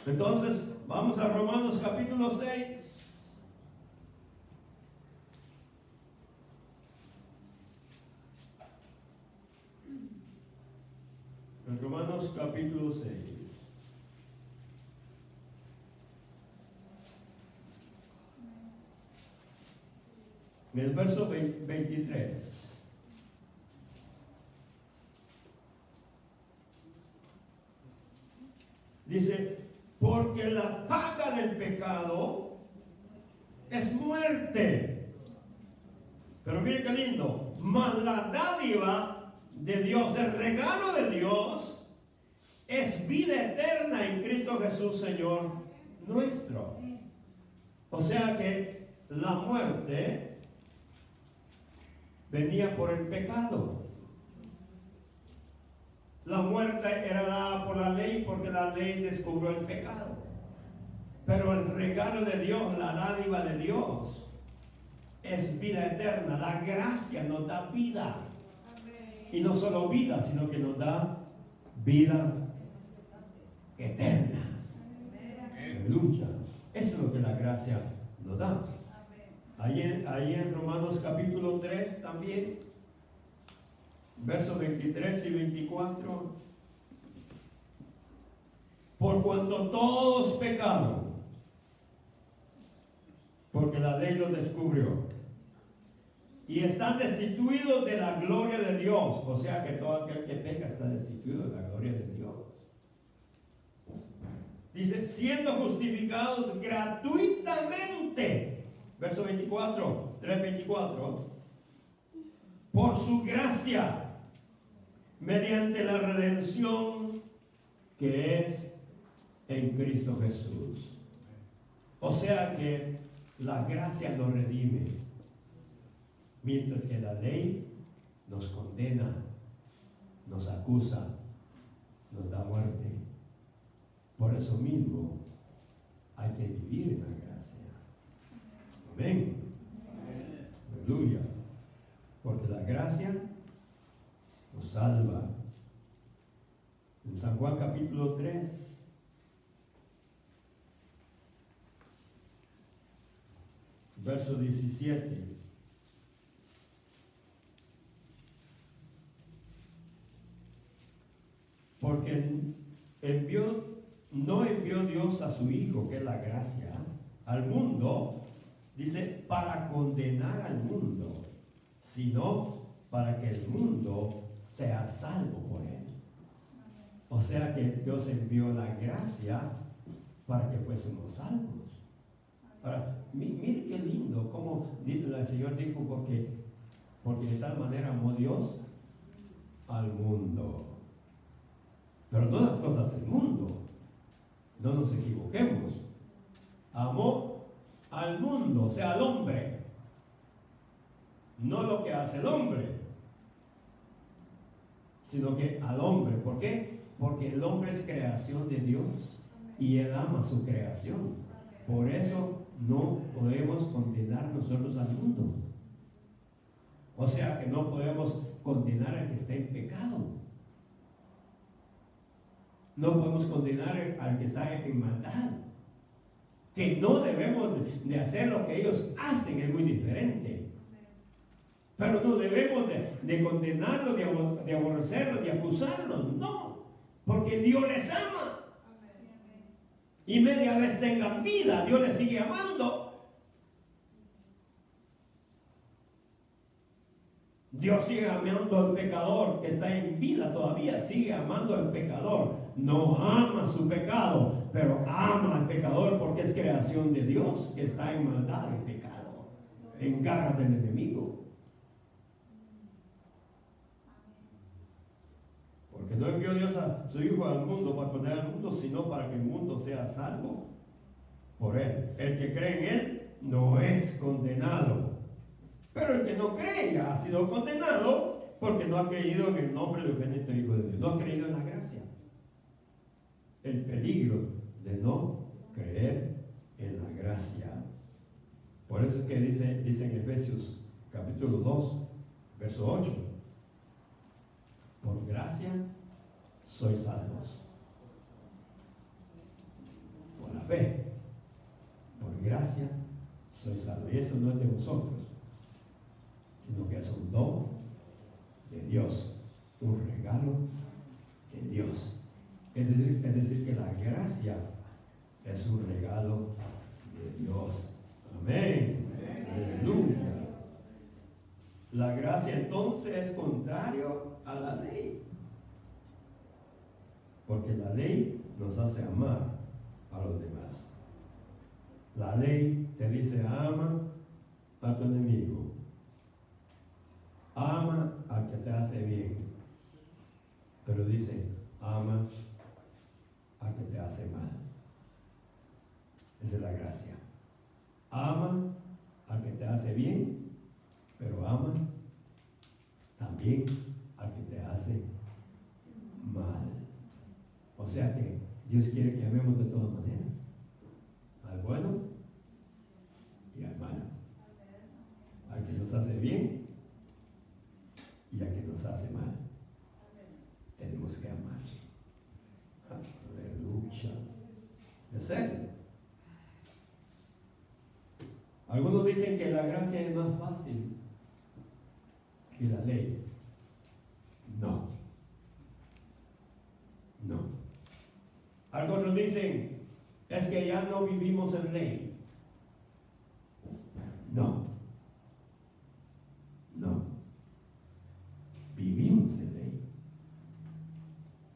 Entonces, vamos a Romanos capítulo 6. En Romanos capítulo 6. En el verso 23. Dice, porque la paga del pecado es muerte. Pero mire qué lindo. Mas la dádiva de Dios, el regalo de Dios, es vida eterna en Cristo Jesús, Señor nuestro. O sea que la muerte venía por el pecado. La muerte era dada por la ley porque la ley descubrió el pecado. Pero el regalo de Dios, la dádiva de Dios, es vida eterna. La gracia nos da vida. Y no solo vida, sino que nos da vida eterna. Aleluya. Eso es lo que la gracia nos da. Ahí en Romanos capítulo 3 también, versos 23 y 24. Por cuanto todos pecaron, porque la ley lo descubrió, y están destituidos de la gloria de Dios. O sea que todo aquel que peca está destituido de la gloria de Dios. Dice, siendo justificados gratuitamente. Verso 24, 3:24. Por su gracia, mediante la redención que es en Cristo Jesús. O sea que la gracia nos redime, mientras que la ley nos condena, nos acusa, nos da muerte. Por eso mismo hay que vivir en la gracia. Amén. Aleluya. Porque la gracia nos salva. En San Juan capítulo 3, verso 17. Porque no envió Dios a su Hijo, que es la gracia, al mundo, dice, para condenar al mundo, sino para que el mundo sea salvo por él. O sea que Dios envió la gracia para que fuésemos salvos. Ahora, mire qué lindo, como el Señor dijo, porque de tal manera amó Dios al mundo. Pero no las cosas del mundo. No nos equivoquemos. Amó al mundo, o sea, al hombre. No lo que hace el hombre, sino que al hombre. ¿Por qué? Porque el hombre es creación de Dios y Él ama su creación. Por eso no podemos condenar nosotros al mundo. O sea que no podemos condenar al que está en pecado. No podemos condenar al que está en maldad. Que no debemos de hacer lo que ellos hacen, es muy diferente. Pero no debemos de condenarlos, de aborrecerlos, de acusarlos. No, porque Dios les ama. Y media vez tengan vida, Dios les sigue amando. Dios sigue amando al pecador que está en vida todavía, sigue amando al pecador. no ama su pecado, pero ama al pecador porque es creación de Dios que está en maldad, en pecado, en garras del enemigo. Porque no envió Dios a su Hijo al mundo para poner al mundo, sino para que el mundo sea salvo por él. El que cree en él no es condenado, pero el que no cree ya ha sido condenado porque no ha creído en el nombre del unigénito Hijo de Dios, no ha creído en la gracia. El peligro de no creer en la gracia. Por eso es que dice en Efesios capítulo 2, verso 8, por gracia sois salvos, por la fe, por gracia sois salvos. Y esto no es de vosotros, sino que es un don de Dios, un regalo de Dios. Es decir, que la gracia es un regalo de Dios. Amén. Aleluya. La gracia entonces es contrario a la ley, porque la ley nos hace amar a los demás. La ley te dice: ama a tu enemigo, ama al que te hace bien, pero dice: ama al que te hace mal. Esa es la gracia. Ama al que te hace bien, pero ama también al que te hace mal. O sea que Dios quiere que amemos de todas maneras, al bueno y al malo, al que nos hace bien y al que nos hace mal. Tenemos que amar. Aleluya. ¿De serio? Algunos dicen que la gracia es más fácil que la ley. No. No. Algunos dicen: es que ya no vivimos en ley. No. No. Vivimos en ley.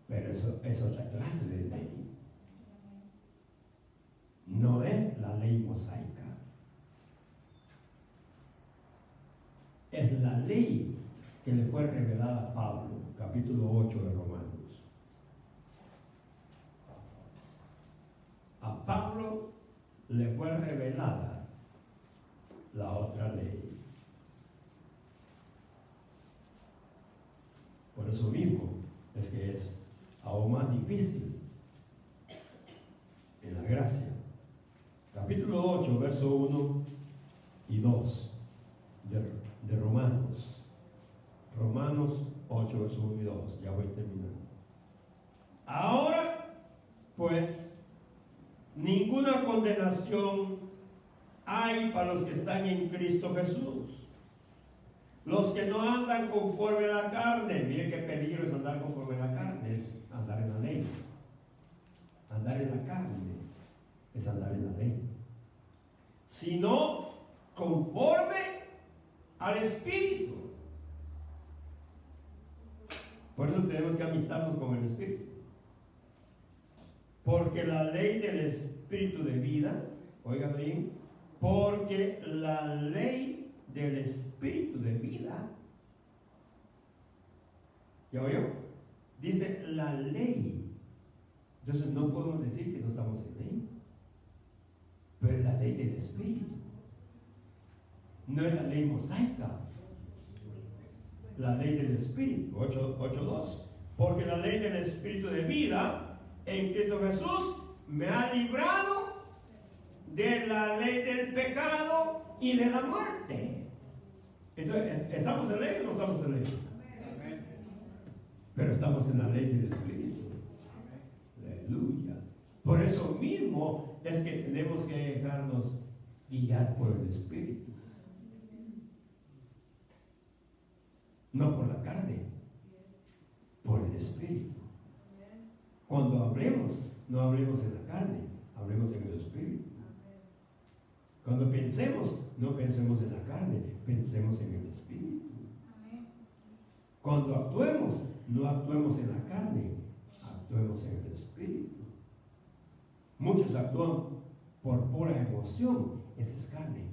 Pero eso es otra clase de ley. No es la ley mosaica. Es la ley que le fue revelada a Pablo, capítulo 8 de Romanos. A Pablo le fue revelada la otra ley. Por eso mismo es que es aún más difícil en la gracia. Capítulo 8, verso 1 y 2 de Romanos. Romanos 8, verso 1 y 2. Ya voy terminando. Ahora, pues, ninguna condenación hay para los que están en Cristo Jesús. Los que no andan conforme a la carne. Miren qué peligro es andar conforme a la carne. Es andar en la ley. Andar en la carne es andar en la ley. Sino conforme al Espíritu. Por eso tenemos que amistarnos con el Espíritu. Porque la ley del Espíritu de vida, oigan bien, porque la ley del Espíritu de vida, ¿ya oyó? Dice la ley. Entonces no podemos decir que no estamos en ley, pero es la ley del Espíritu. No es la ley mosaica, la ley del Espíritu. 8.2. Porque la ley del Espíritu de vida en Cristo Jesús me ha librado de la ley del pecado y de la muerte. Entonces, ¿estamos en ley o no estamos en ley? Amén. Pero estamos en la ley del Espíritu. Aleluya. Por eso mismo es que tenemos que dejarnos guiar por el Espíritu, no por la carne, por el Espíritu. Cuando hablemos, no hablemos en la carne, hablemos en el Espíritu. Cuando pensemos, no pensemos en la carne, pensemos en el Espíritu. Cuando actuemos, no actuemos en la carne, actuemos en el Espíritu. Muchos actúan por pura emoción, esa es carne.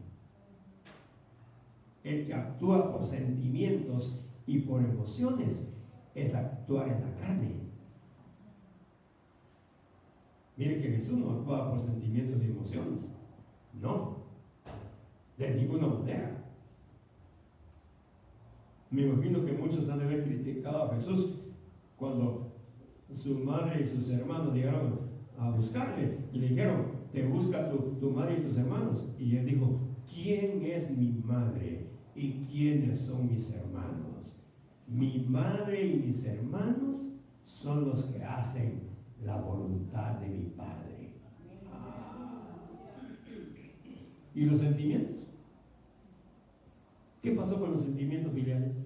El que actúa por sentimientos y por emociones es actuar en la carne. Mire que Jesús no actuaba por sentimientos y emociones. No, de ninguna manera. Me imagino que muchos han de haber criticado a Jesús cuando su madre y sus hermanos llegaron a buscarle y le dijeron, te busca tu madre y tus hermanos. Y él dijo, ¿quién es mi madre y quiénes son mis hermanos? Mi madre y mis hermanos son los que hacen la voluntad de mi Padre. ¿Y los sentimientos? ¿Qué pasó con los sentimientos filiales?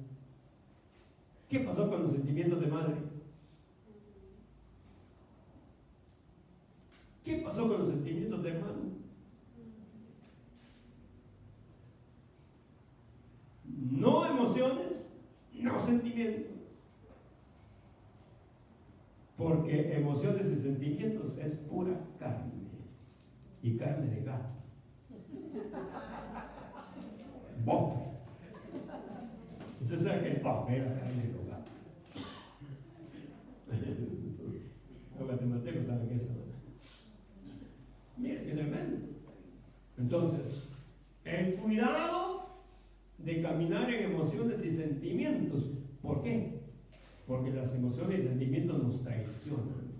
¿Qué pasó con los sentimientos de madre? ¿Qué pasó con los sentimientos de hermano? No emociones, no sentimientos. Porque emociones y sentimientos es pura carne. Y carne de gato. Bofe. Usted sabe que el bofe es la carne de los gatos. Los guatemaltecos saben que eso. Mire qué tremendo. Entonces, el cuidado de caminar en emociones y sentimientos. ¿Por qué? Porque las emociones y sentimientos nos traicionan.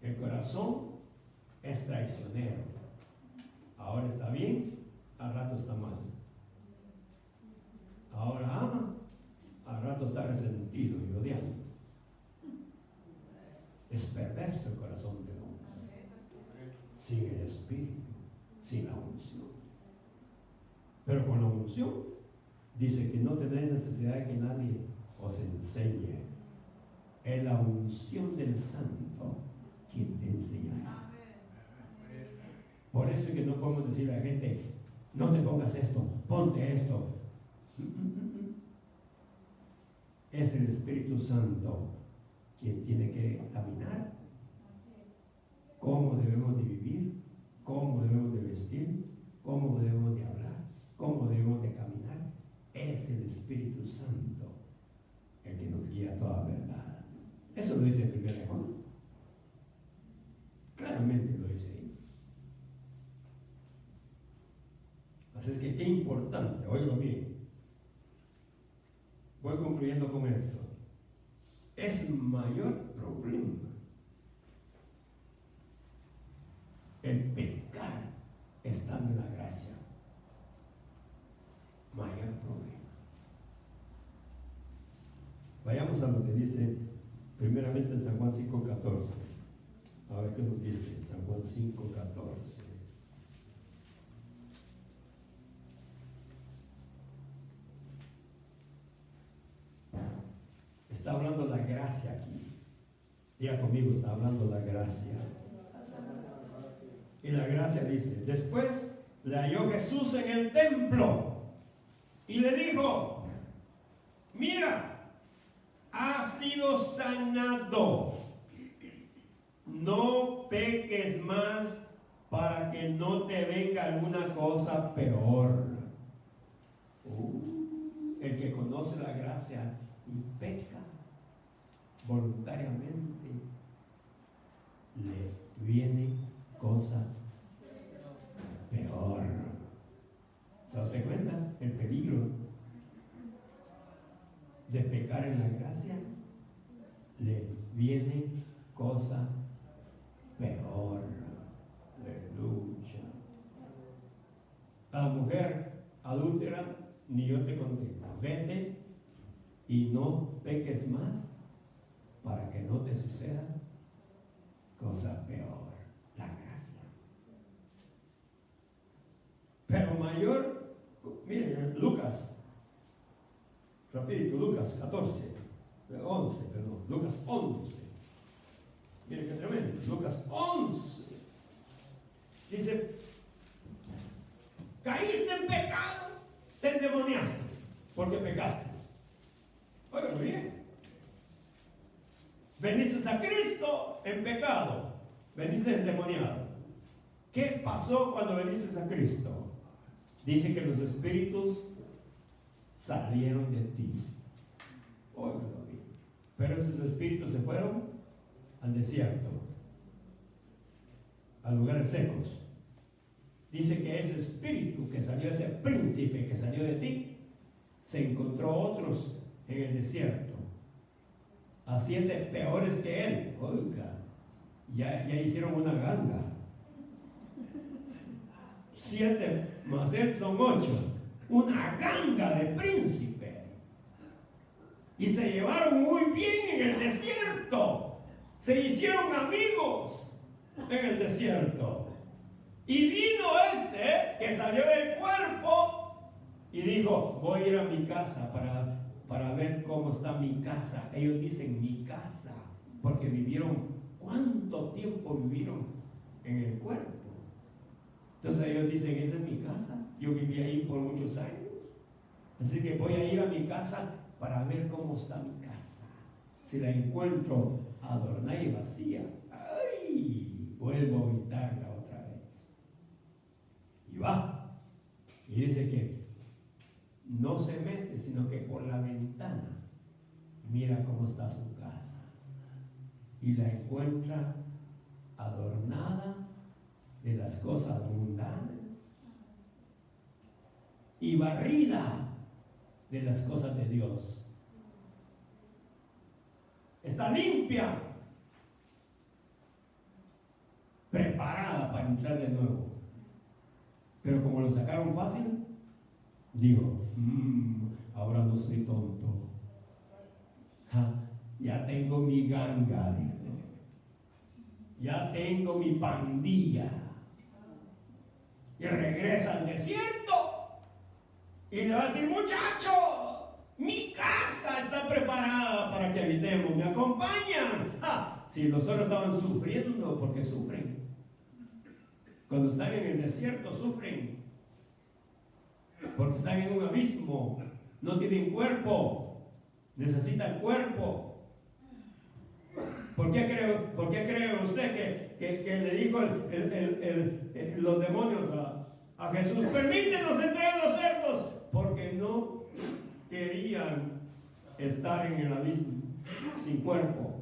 El corazón es traicionero. Ahora está bien, al rato está mal. Ahora ama, al rato está resentido y odiando. Es perverso el corazón del hombre. Sin el Espíritu, sin la unción. Pero con la unción, dice que no tenéis necesidad de que nadie os enseñe. Es la unción del Santo quien te enseñará. Por eso es que no podemos decirle a la gente, no te pongas esto, ponte esto. Es el Espíritu Santo quien tiene que caminar. Cómo debemos de vivir, cómo debemos de vestir, cómo debemos de hablar, cómo debemos de caminar. Es el Espíritu Santo el que nos guía a toda verdad. Eso lo dice el 1 Juan. Claramente lo dice ahí. Así es que qué importante, oígalo bien. Voy concluyendo con esto. Es mayor problema el pecar estando en la gracia. Mayor problema. Vayamos a lo que dice primeramente en San Juan 5:14. A ver qué nos dice San Juan 5:14. Está hablando la gracia aquí. Diga conmigo, está hablando la gracia. Y la gracia dice, después le halló Jesús en el templo y le dijo, mira, has sido sanado, no peques más para que no te venga alguna cosa peor. El que conoce la gracia y peca voluntariamente, le viene cosa peor. ¿Se da usted cuenta el peligro de pecar en la gracia? Le viene cosa peor. Aleluya. A la mujer adúltera, ni yo te condeno. Vete y no peques más para que no te suceda cosa peor. La gracia. Pero mayor, miren, Lucas, rapidito, Lucas 11, Lucas 11. Miren qué tremendo, Lucas 11. Dice, caíste en pecado, te endemoniaste, porque pecaste. Óigalo bien. Veniste a Cristo en pecado, veniste endemoniado. ¿Qué pasó cuando veniste a Cristo? Dice que los espíritus salieron de ti. Óigalo bien. Pero esos espíritus se fueron al desierto, a lugares secos. Dice que ese espíritu que salió, ese príncipe que salió de ti, se encontró otros en el desierto, a 7 peores que él. Oiga, ya hicieron una ganga. 7 más él son 8. Una ganga de príncipe. Y se llevaron muy bien en el desierto. Se hicieron amigos en el desierto. Y vino que salió del cuerpo y dijo: voy a ir a mi casa para ver cómo está mi casa. Ellos dicen mi casa, porque vivieron, ¿cuánto tiempo vivieron en el cuerpo? Entonces ellos dicen: esa es mi casa, yo viví ahí por muchos años, así que voy a ir a mi casa para ver cómo está mi casa. Si la encuentro adornada y vacía, ¡ay!, vuelvo a habitarla otra vez. Y va, y dice que no se mete, sino que por la ventana mira cómo está su casa y la encuentra adornada de las cosas mundanas y barrida de las cosas de Dios. Está limpia, preparada para entrar de nuevo. Pero como lo sacaron fácil, digo: ahora no soy tonto. Ya tengo mi ganga, ya tengo mi pandilla. Y regresa al desierto y le va a decir: muchacho, mi casa está preparada para que habitemos, ¿me acompañan? Si los otros estaban sufriendo, porque sufren. Cuando están en el desierto sufren, porque están en un abismo, no tienen cuerpo, necesitan cuerpo. ¿Por qué cree usted que le dijo los demonios a Jesús: permítenos entrar a los cerdos? Porque no querían estar en el abismo sin cuerpo,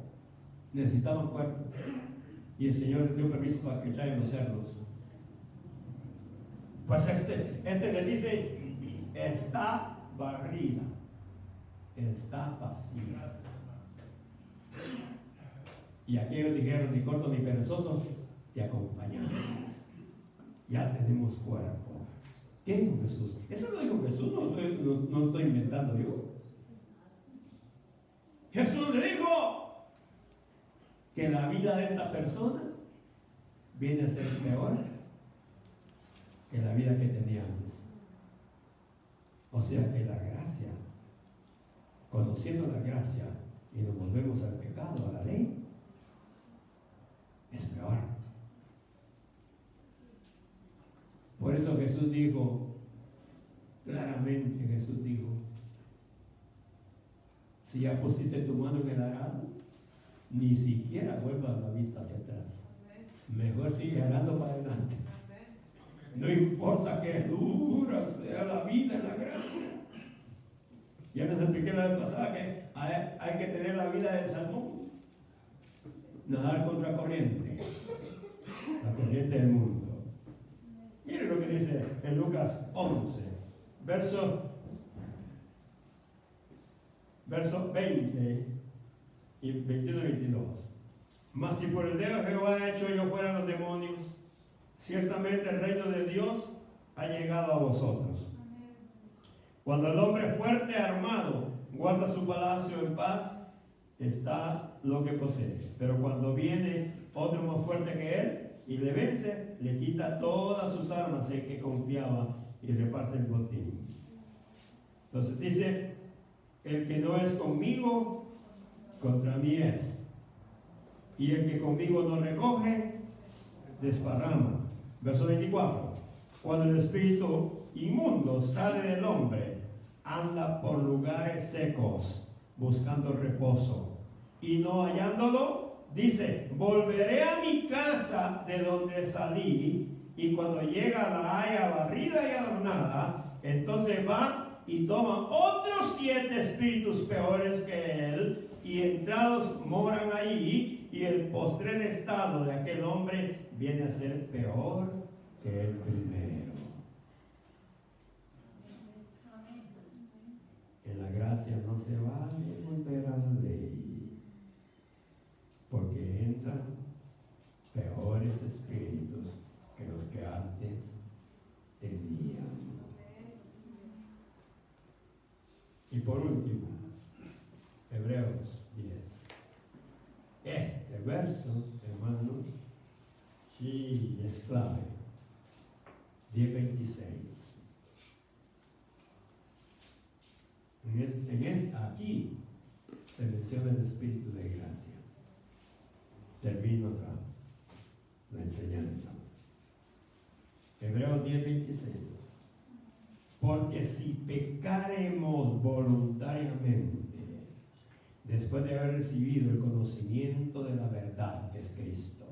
necesitaban cuerpo. Y el Señor les dio permiso para que traigan los cerdos. Pues este le dice: está barrida, está vacía. Y aquellos dijeron: ni corto ni perezoso, te acompañamos. Ya tenemos cuerpo. ¿Qué dijo Jesús? Eso lo dijo Jesús, no estoy inventando yo. Jesús le dijo que la vida de esta persona viene a ser peor que la vida que tenía antes. O sea que la gracia, conociendo la gracia y nos volvemos al pecado, a la ley, es peor. Por eso Jesús dijo, claramente Jesús dijo: si ya pusiste tu mano en el arado, ni siquiera vuelvas la vista hacia atrás. Mejor sigue arando para adelante. No importa qué dura sea la vida en la gracia. Ya les expliqué la vez pasada que hay que tener la vida de Salmón. Nadar contra corriente, la corriente del mundo. Miren lo que dice en Lucas 11, verso 20 y 21 y 22. Mas si por el dedo de Jehová he hecho yo fuera los demonios, ciertamente el reino de Dios ha llegado a vosotros. Cuando el hombre fuerte armado guarda su palacio en paz, está lo que posee. Pero cuando viene otro más fuerte que él y le vence, le quita todas sus armas en que confiaba y reparte el botín. Entonces dice: el que no es conmigo, contra mí es. Y el que conmigo no recoge, desparrama. Verso 24. Cuando el espíritu inmundo sale del hombre, anda por lugares secos, buscando reposo, y no hallándolo, dice, volveré a mi casa de donde salí, y cuando llega la haya barrida y adornada, entonces va y toma otros 7 espíritus peores que él, y entrados moran allí, y el postrer estado de aquel hombre viene a ser peor que el primero. En la gracia no se vale volver a la ley, porque entran peores espíritus que los que antes tenían. Y por último, Hebreos 10. Este verso, hermano, sí es clave. 10:26. Aquí se menciona el Espíritu de gracia. Termino acá la enseñanza. Hebreos 10:26. Porque si pecaremos voluntariamente, después de haber recibido el conocimiento de la verdad que es Cristo,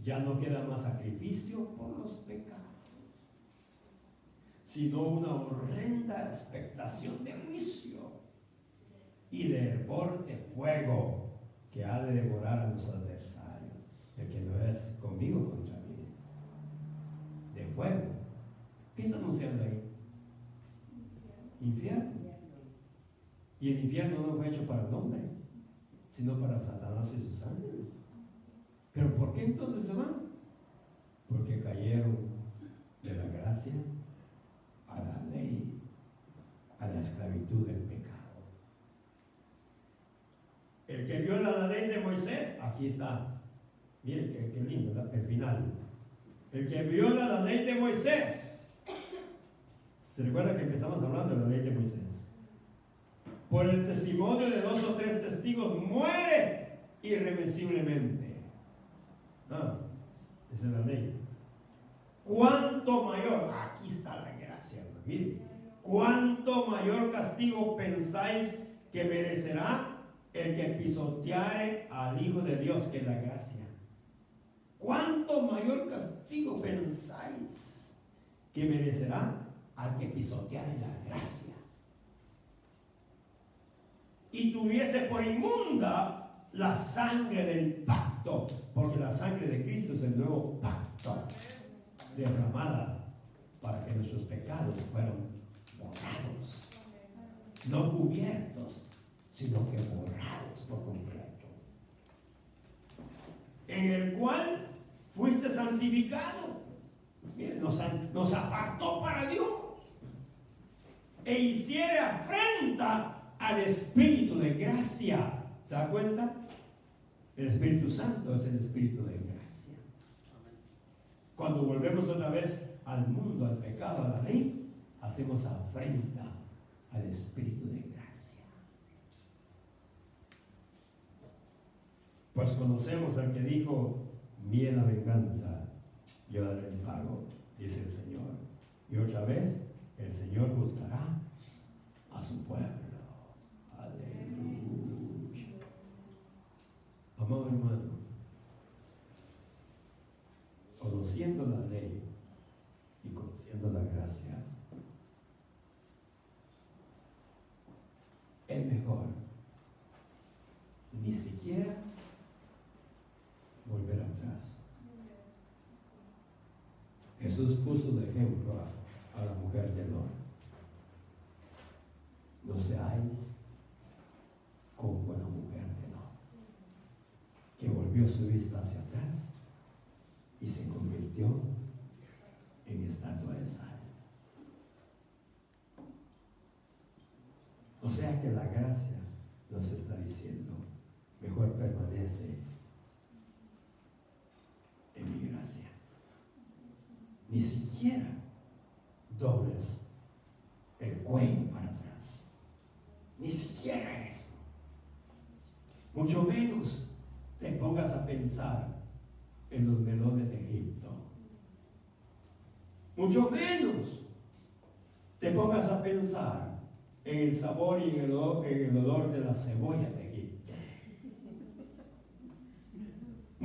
ya no queda más sacrificio por los pecados, sino una horrenda expectación de juicio y de hervor de fuego que ha de devorar a los adversarios. El que no es conmigo contra mí, de fuego. ¿Qué está anunciando ahí? Infierno. Y el infierno no fue hecho para el hombre, sino para Satanás y sus ángeles. ¿Pero por qué entonces se van? Porque cayeron de la gracia a la ley, a la esclavitud del pecado. El que viola la ley de Moisés, aquí está. Miren qué lindo el final. El que viola la ley de Moisés. ¿Se recuerda que empezamos hablando de la ley de Moisés? Por el testimonio de 2 o 3 testigos muere irremisiblemente. Esa es la ley. ¿Cuánto mayor? Aquí está la gracia, hermano. Miren, ¿cuánto mayor castigo pensáis que merecerá el que pisoteare al Hijo de Dios, que es la gracia? ¿Cuánto mayor castigo pensáis que merecerá al que pisoteare la gracia y tuviese por inmunda la sangre del pacto? Porque la sangre de Cristo es el nuevo pacto, derramada para que nuestros pecados fueran borrados, no cubiertos, sino que borrados por completo, en el cual fuiste santificado. Miren, nos apartó para Dios e hiciere afrenta al Espíritu de gracia. ¿Se da cuenta? El Espíritu Santo es el Espíritu de gracia. Cuando volvemos otra vez al mundo, al pecado, a la ley, hacemos afrenta al Espíritu de gracia. Pues conocemos al que dijo: mía la venganza, yo daré el pago, dice el Señor. Y otra vez, el Señor juzgará a su pueblo. Aleluya. Amado hermano, conociendo la ley y conociendo la gracia, es mejor ni siquiera volver atrás. Jesús puso de ejemplo a la mujer de Lot. No seáis como la mujer de Lot, que volvió su vista hacia atrás y se convirtió en estatua de sal. O sea que la gracia nos está diciendo: mejor permanece en mi gracia. Ni siquiera dobles el cuello para atrás. Ni siquiera eso. Mucho menos te pongas a pensar en los melones de Egipto. Mucho menos te pongas a pensar en el sabor y en el olor de la cebolla de Egipto.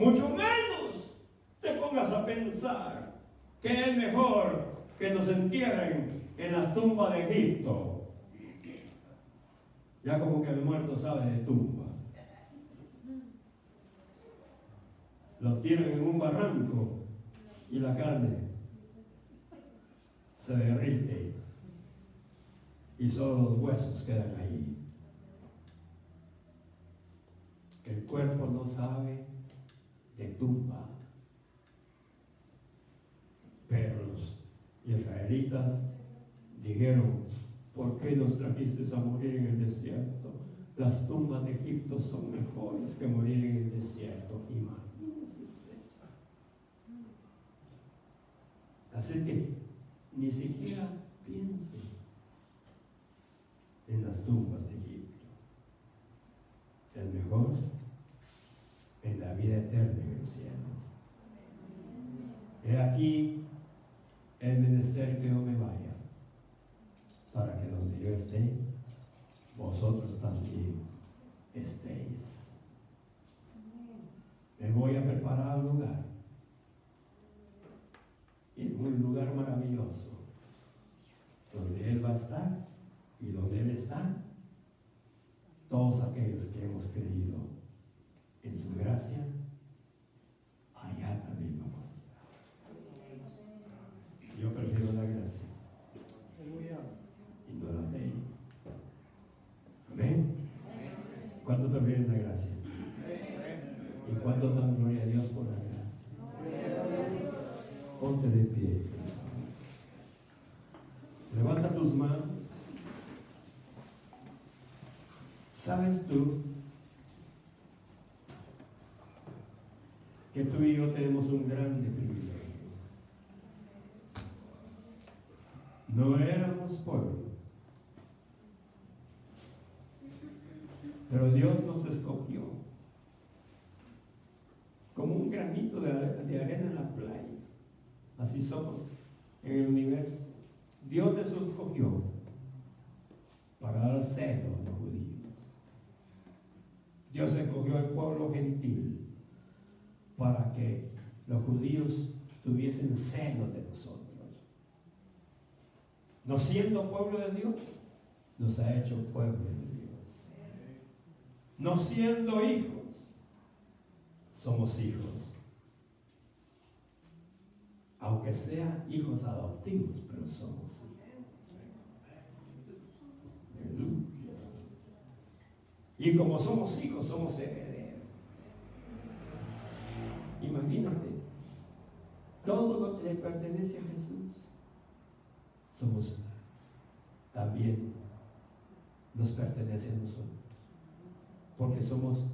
Mucho menos te pongas a pensar que es mejor que nos entierren en las tumbas de Egipto. Ya como que el muerto sabe de tumba. Lo tiran en un barranco y la carne se derrite y solo los huesos quedan ahí. El cuerpo no sabe de tumba. Pero los israelitas dijeron: ¿por qué nos trajiste a morir en el desierto? Las tumbas de Egipto son mejores que morir en el desierto. Imagínense usted. Así que ni siquiera piense en las tumbas de Egipto. Es mejor en la vida eterna en el cielo. He aquí el menester que yo me vaya, para que donde yo esté, vosotros también estéis. Me voy a preparar un lugar, en un lugar maravilloso, donde Él va a estar, y donde Él está, todos aquellos que hemos creído en su gracia, allá también vamos a estar. Yo prefiero la gracia y no la ley. Amén. ¿Cuántos prefieren la gracia? ¿Y cuántos dan gloria a Dios por la gracia? Ponte de pie. Levanta tus manos. ¿Sabes tú que tú y yo tenemos un grande privilegio? No éramos pueblo, pero Dios nos escogió como un granito de arena en la playa. Así somos en el universo. Dios nos escogió para dar celo a los judíos. Dios escogió al pueblo gentil para que los judíos tuviesen celo de nosotros. No siendo pueblo de Dios, nos ha hecho pueblo de Dios. No siendo hijos, somos hijos. Aunque sean hijos adoptivos, pero somos hijos. Aleluya. Y como somos hijos, somos herederos. Imagínate, todo lo que le pertenece a Jesús, somos también, nos pertenece a nosotros. Porque somos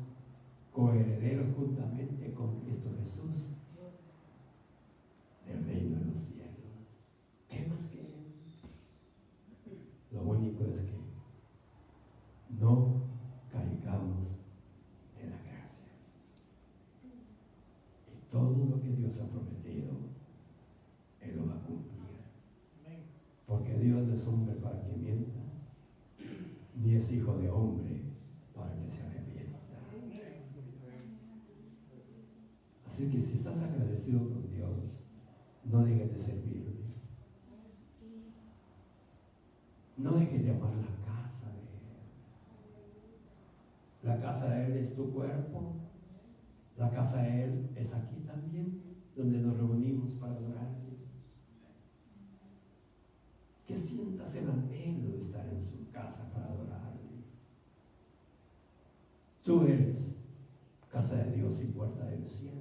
coherederos juntamente con Cristo Jesús del reino de los cielos. ¿Qué más queremos? Lo único es que no caigamos de la gracia. Y todo lo que Dios ha prometido, Él lo va a cumplir. Porque Dios no es hombre para que mienta, ni es hijo de hombre para que se arrepienta. Así que si estás agradecido con Dios, no dejes de servirle. No dejes de amar la casa de Él. La casa de Él es tu cuerpo. La casa de Él es aquí también, donde nos reunimos para adorarle. Que sientas el anhelo de estar en su casa para adorarle. Tú eres casa de Dios y puerta del cielo.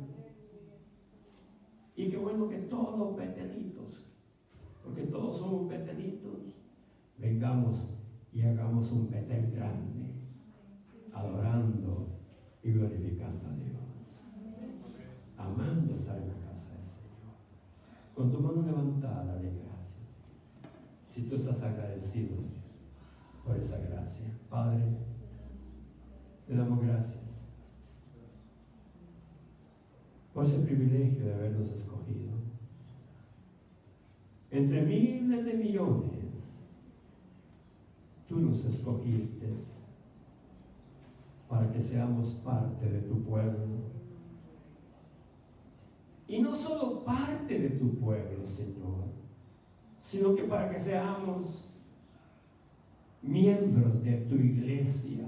Y qué bueno que todos los betelitos, porque todos somos betelitos, vengamos y hagamos un betel grande, adorando y glorificando a Dios, amando estar en la casa del Señor. Con tu mano levantada, dale gracias. Si tú estás agradecido por esa gracia, Padre, te damos gracias por ese privilegio de habernos escogido. Entre miles de millones, tú nos escogiste para que seamos parte de tu pueblo, Y no solo parte de tu pueblo, Señor, sino que para que seamos miembros de tu iglesia,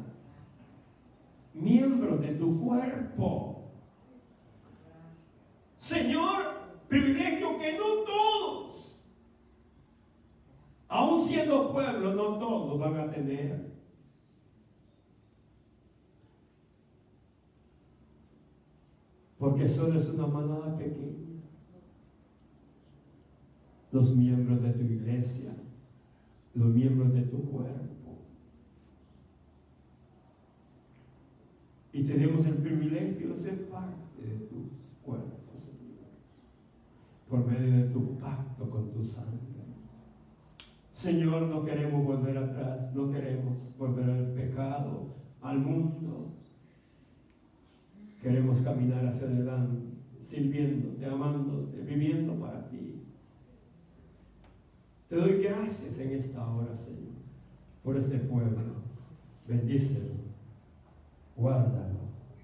miembros de tu cuerpo. Señor, privilegio que no todos, aun siendo pueblo, no todos van a tener. Porque solo es una manada pequeña. Los miembros de tu iglesia, los miembros de tu cuerpo. Y tenemos el privilegio de ser parte de tu cuerpo, Señor, por medio de tu pacto con tu sangre. Señor, no queremos volver atrás, no queremos volver al pecado, al mundo. Queremos caminar hacia adelante, sirviéndote, amándote, viviendo para ti. Te doy gracias en esta hora, Señor, por este pueblo. Bendícelo, guárdalo,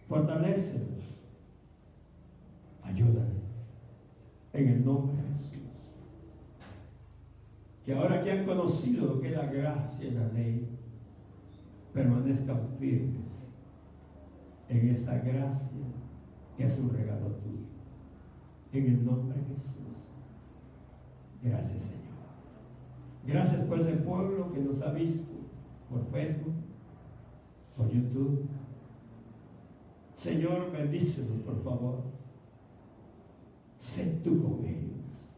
fortalécelo, ayúdale, en el nombre de Jesús. Que ahora que han conocido lo que es la gracia y la ley, permanezcan firmes en esta gracia que es un regalo tuyo. En el nombre de Jesús. Gracias, Señor. Gracias por ese pueblo que nos ha visto por Facebook, por YouTube. Señor, bendícelos, por favor. Sé tú con ellos.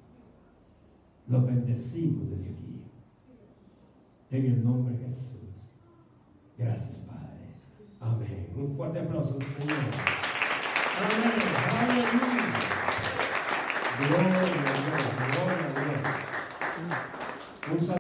Los bendecimos desde aquí. En el nombre de Jesús. Gracias, Padre. Amén. Un fuerte aplauso al Señor. Amén. Aleluya. Gloria a Dios. Gloria a Dios. Un saludo.